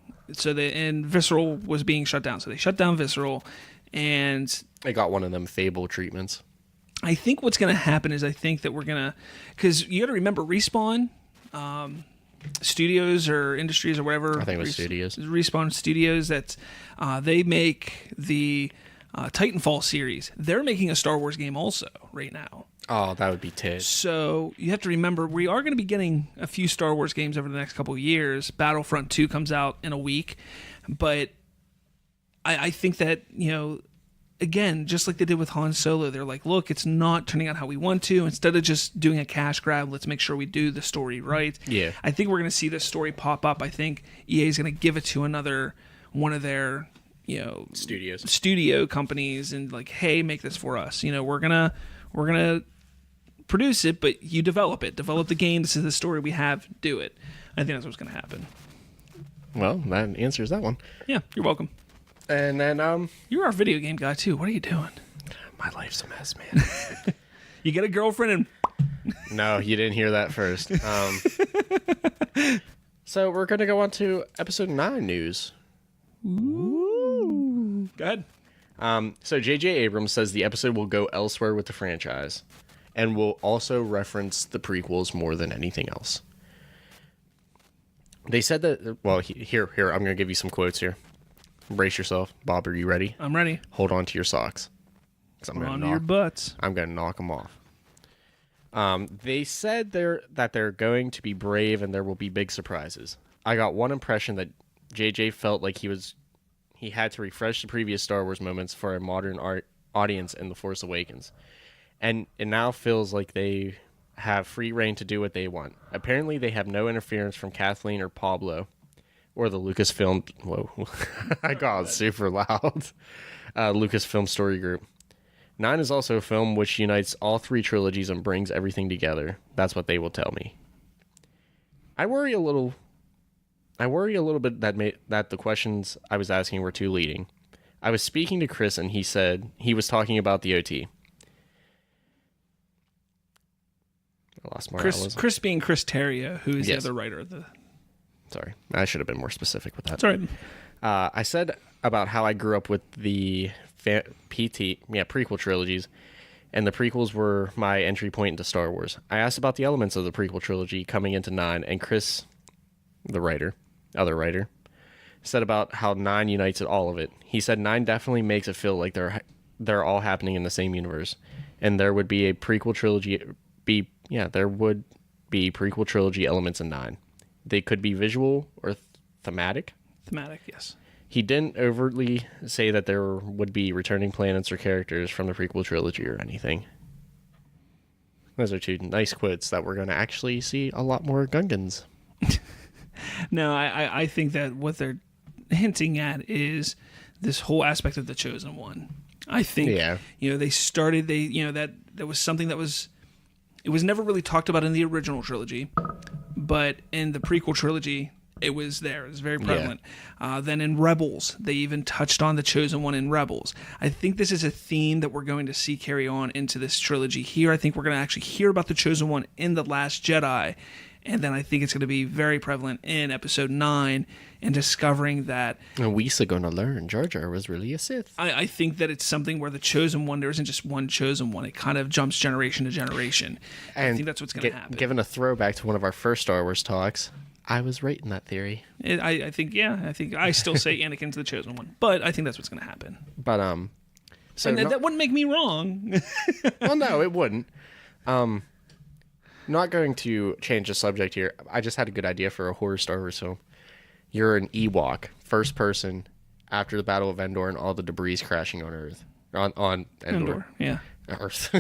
And Visceral was being shut down. So they shut down Visceral, and They got one of them Fable treatments. I think what's going to happen is I think that we're going to... Because you got to remember, Respawn Studios or Industries or whatever... I think it was Studios. Respawn Studios, they make the Titanfall series. They're making a Star Wars game also right now. Oh, that would be tits. So you have to remember, we are going to be getting a few Star Wars games over the next couple of years. Battlefront 2 comes out in a week. But I think that, again, just like they did with Han Solo, they're like, look, it's not turning out how we want to. Instead of just doing a cash grab, let's make sure we do the story right. Yeah. I think we're going to see this story pop up. I think EA is going to give it to another one of their, studio companies and like, hey, make this for us. We're going to produce it, but you develop the game. This is the story we have. Do it. I think that's what's going to happen. Well, that answers that one. Yeah, you're welcome. And then You're our video game guy too. What are you doing? my life's a mess, man. You get a girlfriend and No, you didn't hear that first. So we're gonna go on to episode 9 news. Ooh. Go ahead. So J.J. Abrams says the episode will go elsewhere with the franchise and will also reference the prequels more than anything else. They said that, well, here, I'm going to give you some quotes here. Brace yourself. Bob, are you ready? I'm ready. Hold on to your socks. 'Cause I'm On to your butts. I'm going to knock them off. They said that they're going to be brave and there will be big surprises. I got one impression that JJ felt like he had to refresh the previous Star Wars moments for a modern audience in The Force Awakens. And it now feels like they have free reign to do what they want. Apparently they have no interference from Kathleen or Pablo or the Lucasfilm... Whoa. I got super loud. Lucasfilm Story Group. 9 is also a film which unites all 3 trilogies and brings everything together. That's what they will tell me. I worry a little bit that the questions I was asking were too leading. I was speaking to Chris and he said he was talking about the OT. I lost my Chris being Chris Terrio, who is the other writer of the... Sorry, I should have been more specific with that. Sorry. I said about how I grew up with the prequel trilogies, and the prequels were my entry point into Star Wars. I asked about the elements of the prequel trilogy coming into 9, and Chris, the other writer, said about how 9 unites all of it. He said 9 definitely makes it feel like they're all happening in the same universe, and there would be a prequel trilogy. There would be prequel trilogy elements in 9. They could be visual or thematic. Thematic, yes. He didn't overtly say that there would be returning planets or characters from the prequel trilogy or anything. Those are 2 nice quotes that we're going to actually see a lot more Gungans. No, I think that what they're hinting at is this whole aspect of the Chosen One. I think, they started, that was something that it was never really talked about in the original trilogy, but in the prequel trilogy, it was there. It was very prevalent. Yeah. Then in Rebels, they even touched on the Chosen One in Rebels. I think this is a theme that we're going to see carry on into this trilogy here. I think we're going to actually hear about the Chosen One in The Last Jedi, and then I think it's going to be very prevalent in Episode 9 and discovering that... And we're going to learn Jar Jar was really a Sith. I think that it's something where the Chosen One, there isn't just one Chosen One. It kind of jumps generation to generation. And I think that's what's going to happen. Given a throwback to one of our first Star Wars talks... I was right in that theory. I think I still say Anakin's the Chosen One, but I think that's what's going to happen. But so that wouldn't make me wrong. Well, no, it wouldn't. Not going to change the subject here. I just had a good idea for a horror Star Wars film. You're an Ewok, first person, after the Battle of Endor and all the debris crashing on Earth, on Endor. Yeah, Earth,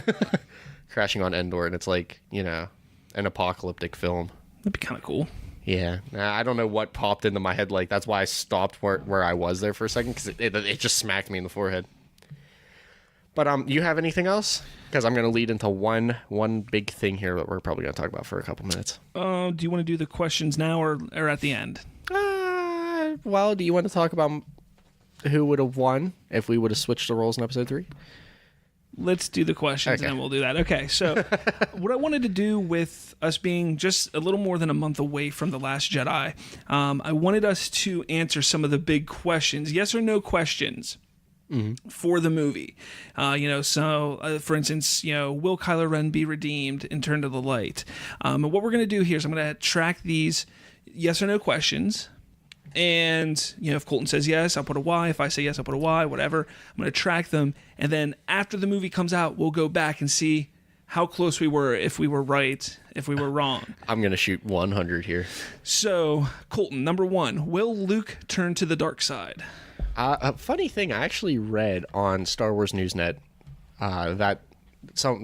crashing on Endor, and it's like an apocalyptic film. That'd be kind of cool. Yeah, I don't know what popped into my head. Like that's why I stopped where I was there for a second because it just smacked me in the forehead. But you have anything else? Because I'm going to lead into one big thing here that we're probably going to talk about for a couple minutes. Do you want to do the questions now or at the end? Well, do you want to talk about who would have won if we would have switched the roles in Episode 3? Let's do the questions and then we'll do that. Okay, so what I wanted to do with us being just a little more than a month away from The Last Jedi, I wanted us to answer some of the big questions, yes or no questions for the movie. For instance, will Kylo Ren be redeemed and turn to the light? And what we're going to do here is I'm going to track these yes or no questions. And, if Colton says yes, I'll put a Y. If I say yes, I'll put a Y, whatever. I'm going to track them. And then after the movie comes out, we'll go back and see how close we were, if we were right, if we were wrong. I'm going to shoot 100 here. So, Colton, number 1, will Luke turn to the dark side? A funny thing, I actually read on Star Wars Newsnet that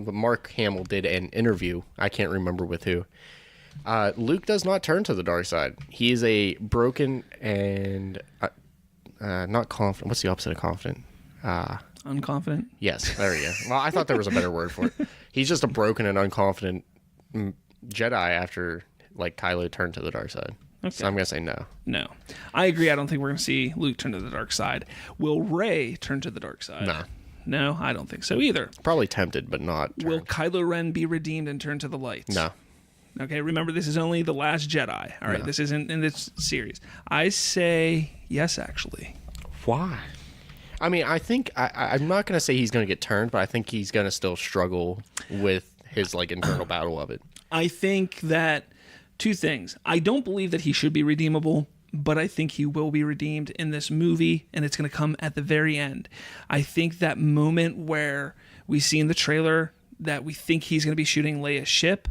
Mark Hamill did an interview. I can't remember with who. Luke does not turn to the dark side. He is a broken and not confident. What's the opposite of confident? Unconfident? Yes, there we go. Well, I thought there was a better word for it. He's just a broken and unconfident Jedi after Kylo turned to the dark side. Okay. So I'm going to say no. No. I agree. I don't think we're going to see Luke turn to the dark side. Will Rey turn to the dark side? No. No, I don't think so either. Probably tempted, but not turned. Will Kylo Ren be redeemed and turn to the light? No. Okay, remember, this is only The Last Jedi. All right, This isn't in this series. I say yes, actually. Why? I mean, I think I'm not going to say he's going to get turned, but I think he's going to still struggle with his internal battle of it. I think that 2 things. I don't believe that he should be redeemable, but I think he will be redeemed in this movie, and it's going to come at the very end. I think that moment where we see in the trailer that we think he's going to be shooting Leia's ship,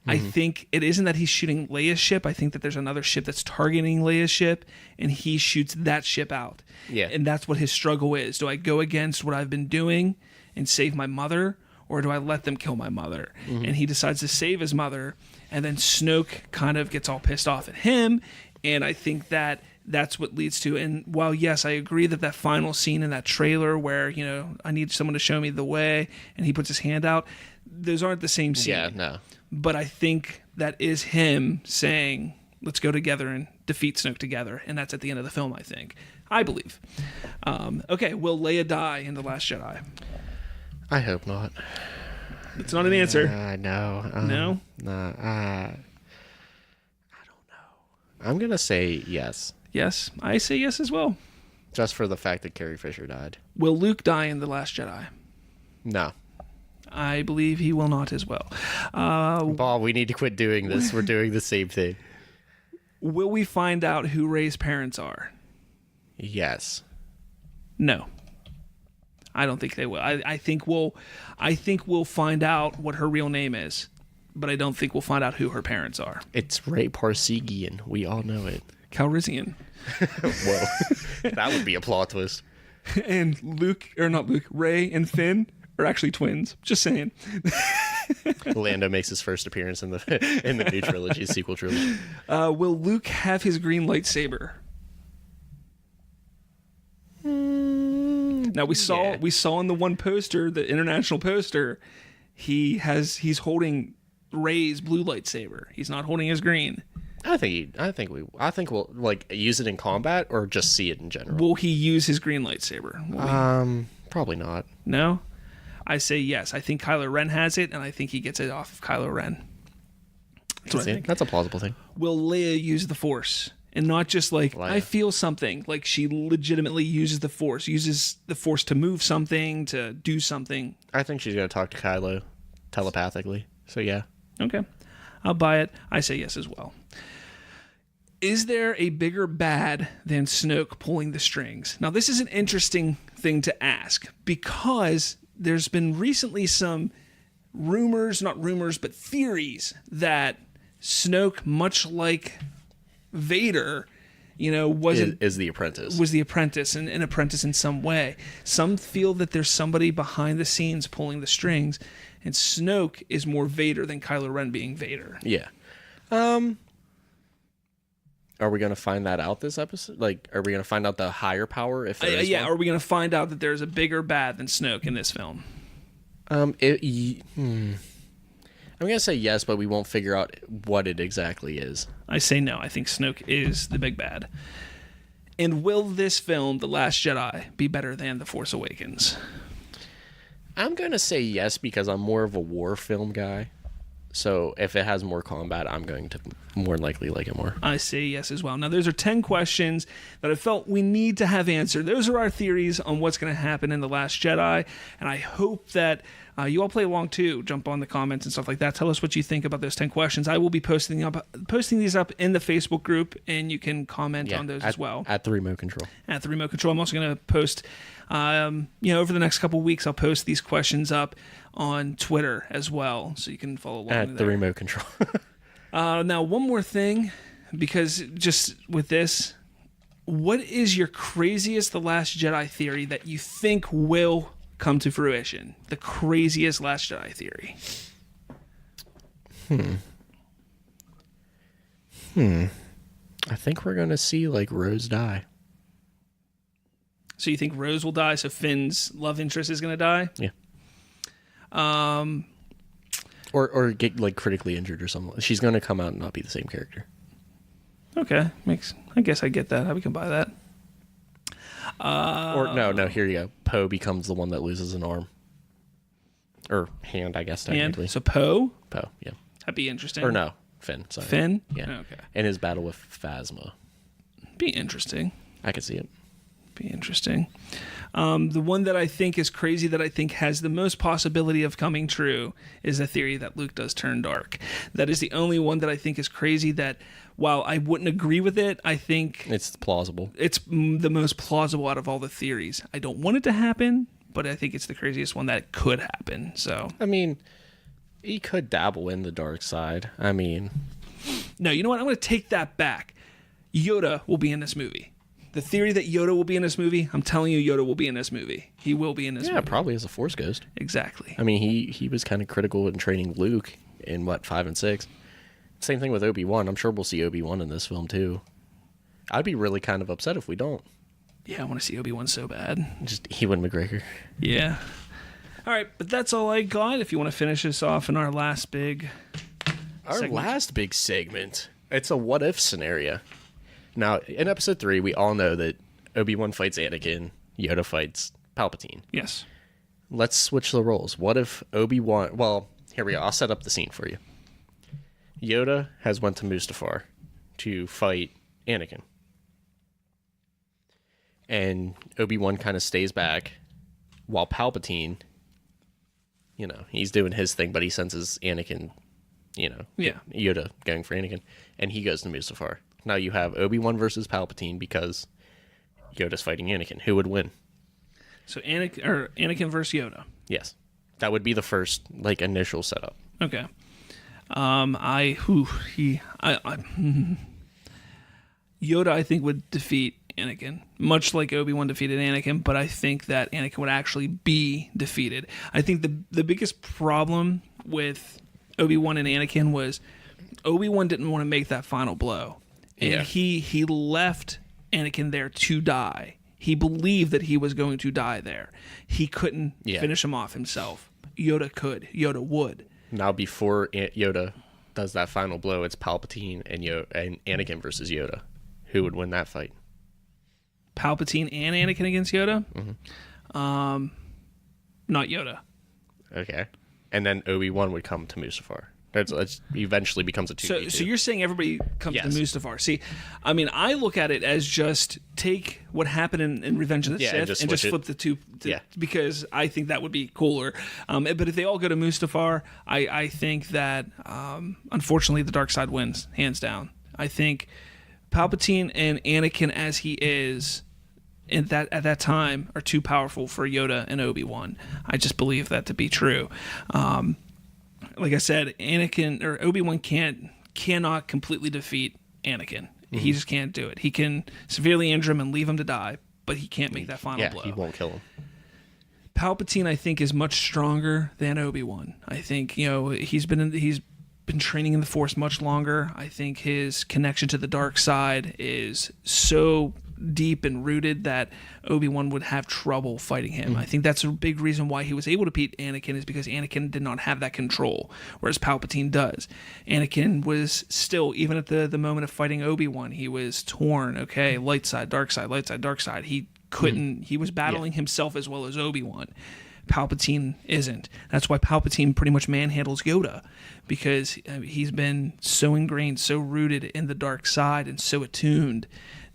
I think it isn't that he's shooting Leia's ship. I think that there's another ship that's targeting Leia's ship, and he shoots that ship out. Yeah. And that's what his struggle is. Do I go against what I've been doing and save my mother, or do I let them kill my mother? And he decides to save his mother, and then Snoke kind of gets all pissed off at him, and I think that that's what leads to. And while, yes, I agree that final scene in that trailer where, I need someone to show me the way, and he puts his hand out, those aren't the same scene. Yeah, no. But I think that is him saying, let's go together and defeat Snoke together. And that's at the end of the film, I think. I believe. Okay, will Leia die in The Last Jedi? I hope not. It's not an answer. No. No? I don't know. I'm going to say yes. Yes, I say yes as well. Just for the fact that Carrie Fisher died. Will Luke die in The Last Jedi? No. I believe he will not as well. Paul, we need to quit doing this. We're doing the same thing. Will we find out who Rey's parents are? Yes. No. I don't think they will. I think we'll find out what her real name is, but I don't think we'll find out who her parents are. It's Ray Parsegian. We all know it. Calrissian. Whoa. That would be a plot twist. And Rey and Finn are actually twins. Just saying. Lando makes his first appearance in the new trilogy, sequel trilogy. Will Luke have his green lightsaber? Now we saw in the one poster, the international poster, he's holding Rey's blue lightsaber. He's not holding his green. I think we'll like use it in combat or just see it in general. Will he use his green lightsaber? Probably not. No? I say yes. I think Kylo Ren has it, and I think he gets it off of Kylo Ren. That's what I think. That's a plausible thing. Will Leia use the Force? And not just like, Leia. I feel something. Like she legitimately uses the Force to move something, to do something. I think she's going to talk to Kylo telepathically. So yeah. Okay. I'll buy it. I say yes as well. Is there a bigger bad than Snoke pulling the strings? Now, this is an interesting thing to ask because there's been recently some theories that Snoke, much like Vader, was the apprentice and an apprentice in some way. Some feel that there's somebody behind the scenes pulling the strings, and Snoke is more Vader than Kylo Ren being Vader. Yeah. Are we going to find that out this episode? Like, are we going to find out the higher power if there is one? Are we going to find out that there's a bigger bad than Snoke in this film? I'm going to say yes, but we won't figure out what it exactly is. I say no. I think Snoke is the big bad. And will this film, The Last Jedi, be better than The Force Awakens? I'm going to say yes because I'm more of a war film guy. So if it has more combat, I'm going to more likely like it more. I say yes as well. Now, those are 10 questions that I felt we need to have answered. Those are our theories on what's going to happen in The Last Jedi. And I hope that you all play along too. Jump on the comments and stuff like that. Tell us what you think about those 10 questions. I will be posting these up in the Facebook group, and you can comment on those as well. At the remote control. At the remote control. I'm also going to post, over the next couple of weeks, I'll post these questions up on Twitter as well, so you can follow along at the remote control. Now, one more thing, because just with this, what is your craziest The Last Jedi theory that you think will come to fruition? The craziest Last Jedi theory. I think we're going to see, Rose die. So you think Rose will die, so Finn's love interest is going to die? Yeah. Or get critically injured or something. She's going to come out and not be the same character. Okay, I guess I get that. We can buy that. Or no, here you go. Poe becomes the one that loses an arm. Or hand, I guess, technically. So Poe? Poe, yeah. That'd be interesting. Or no, Finn, sorry. Finn? Yeah. Okay. In his battle with Phasma. Be interesting. I could see it. Be interesting. The one that I think is crazy, that I think has the most possibility of coming true, is the theory that Luke does turn dark. That is the only one that I think is crazy, that while I wouldn't agree with it, I think it's plausible. It's the most plausible out of all the theories. I don't want it to happen, but I think it's the craziest one that could happen. So, I mean, he could dabble in the dark side. I mean, no, you know what? I'm going to take that back. Yoda will be in this movie. The theory that Yoda will be in this movie, I'm telling you, Yoda will be in this movie. He will be in this movie. Yeah, probably as a Force ghost. Exactly. I mean, he was kind of critical in training Luke in, 5 and 6. Same thing with Obi-Wan. I'm sure we'll see Obi-Wan in this film, too. I'd be really kind of upset if we don't. Yeah, I want to see Obi-Wan so bad. Just Ewan McGregor. Yeah. All right, but that's all I got. If you want to finish this off in our last big segment, it's a what-if scenario. Now, in episode 3, we all know that Obi-Wan fights Anakin, Yoda fights Palpatine. Yes. Let's switch the roles. What if Obi-Wan... Well, here we go. I'll set up the scene for you. Yoda has went to Mustafar to fight Anakin. and Obi-Wan kind of stays back while Palpatine, he's doing his thing, but he senses Anakin, Yoda going for Anakin, and he goes to Mustafar. Now you have Obi-Wan versus Palpatine because Yoda's fighting Anakin. Who would win? So Anakin versus Yoda. Yes. That would be the first initial setup. Okay. Yoda, I think, would defeat Anakin, much like Obi-Wan defeated Anakin, but I think that Anakin would actually be defeated. I think the biggest problem with Obi-Wan and Anakin was Obi-Wan didn't want to make that final blow. And he left Anakin there to die. He believed that he was going to die there. He couldn't finish him off himself. Yoda could. Yoda would. Now, before Yoda does that final blow, it's Palpatine and Anakin versus Yoda. Who would win that fight? Palpatine and Anakin against Yoda? Mm-hmm. Not Yoda. Okay. And then Obi-Wan would come to Mustafar. It eventually becomes a 2v2. So you're saying everybody comes to Mustafar. See, I mean, I look at it as just take what happened in Revenge of the Sith and just flip the two, because I think that would be cooler. But if they all go to Mustafar, I think that, unfortunately, the dark side wins, hands down. I think Palpatine and Anakin as he is at that time are too powerful for Yoda and Obi-Wan. I just believe that to be true. Like I said, Anakin or Obi-Wan cannot completely defeat Anakin. Mm-hmm. He just can't do it. He can severely injure him and leave him to die, but he can't make that final blow. He won't kill him. Palpatine, I think, is much stronger than Obi-Wan. I think he's been training in the Force much longer. I think his connection to the dark side is so deep and rooted that Obi-Wan would have trouble fighting him. I think that's a big reason why he was able to beat Anakin, is because Anakin did not have that control, whereas Palpatine does. Anakin was still, even at the moment of fighting Obi-Wan, he was torn. Okay, light side, dark side, light side, dark side. He couldn't. He was battling himself as well as Obi-Wan. Palpatine isn't. That's why Palpatine pretty much manhandles Yoda, because he's been so ingrained, so rooted in the dark side and so attuned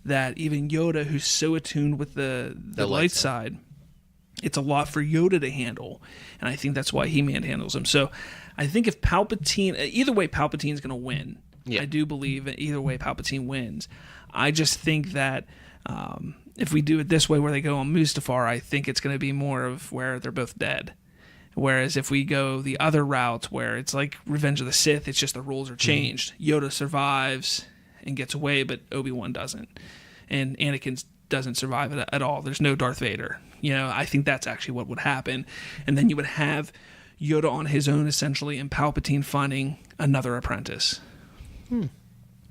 that even Yoda, who's so attuned with the light side, it's a lot for Yoda to handle. And I think that's why he manhandles him. So I think if Palpatine, either way, Palpatine's going to win. Yeah. I do believe either way, Palpatine wins. I just think that if we do it this way, where they go on Mustafar, I think it's going to be more of where they're both dead. Whereas if we go the other route, where it's like Revenge of the Sith, it's just the rules are changed. Yoda survives and gets away, but Obi-Wan doesn't. And Anakin doesn't survive it at all. There's no Darth Vader. I think that's actually what would happen. And then you would have Yoda on his own, essentially, and Palpatine finding another apprentice.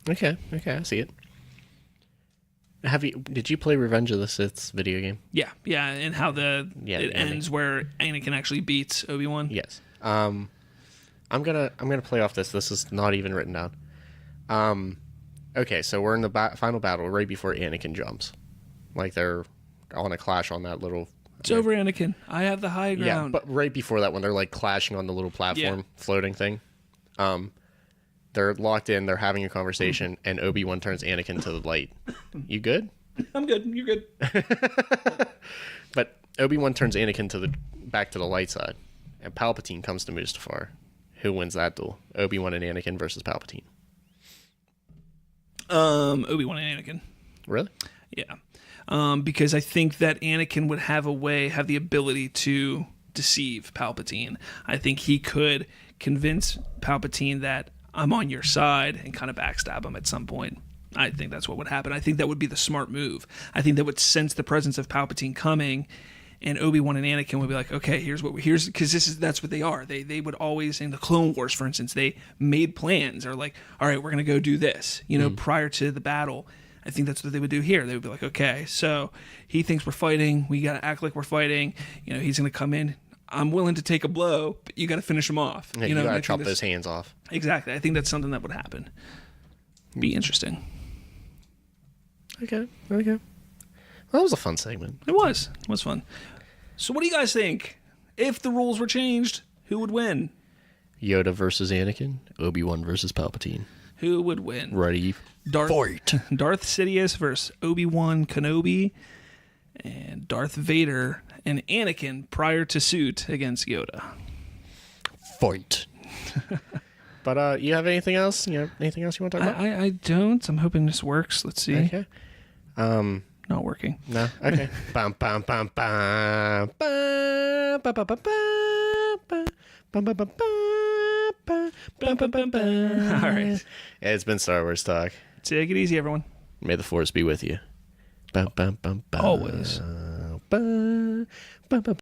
Okay, I see it. Did you play Revenge of the Sith's video game? Yeah, and how it ends where Anakin actually beats Obi-Wan? Yes. I'm gonna play off this. This is not even written down. Okay, so we're in the final battle right before Anakin jumps. They're on a clash on that little... It's over, Anakin. I have the high ground. Yeah, but right before that, when they're clashing on the little platform, floating thing, they're locked in, they're having a conversation, and Obi-Wan turns Anakin to the light. You good? I'm good. You're good. But Obi-Wan turns Anakin back to the light side, and Palpatine comes to Mustafar. Who wins that duel? Obi-Wan and Anakin versus Palpatine. Obi-Wan and Anakin. Really? Yeah. Because I think that Anakin would have the ability to deceive Palpatine. I think he could convince Palpatine that I'm on your side and kind of backstab him at some point. I think that's what would happen. I think that would be the smart move. I think that would sense the presence of Palpatine coming, and Obi-Wan and Anakin would be like, okay, because that's what they are. They would always, in the Clone Wars, for instance, they made plans. They're like, all right, we're going to go do this, prior to the battle. I think that's what they would do here. They would be like, okay, so he thinks we're fighting. We got to act like we're fighting. He's going to come in. I'm willing to take a blow, but you got to finish him off. Yeah, you got to chop those hands off. Exactly. I think that's something that would happen. Be interesting. Okay. Well, that was a fun segment. It was fun. So what do you guys think? If the rules were changed, who would win? Yoda versus Anakin, Obi-Wan versus Palpatine. Who would win? Ready? Darth Fight. Sidious versus Obi-Wan Kenobi. and Darth Vader and Anakin prior to suit against Yoda. Fight. But you have anything else? You have anything else you want to talk about? I don't. I'm hoping this works. Let's see. Okay. Not working. No. Okay. Bum bum bum bum bum bum bum bum bum bum bum bum bum. All right. It's been Star Wars Talk. Take it easy, everyone. May the Force be with you. Bum bum bum bum. Always. Bum bum bum.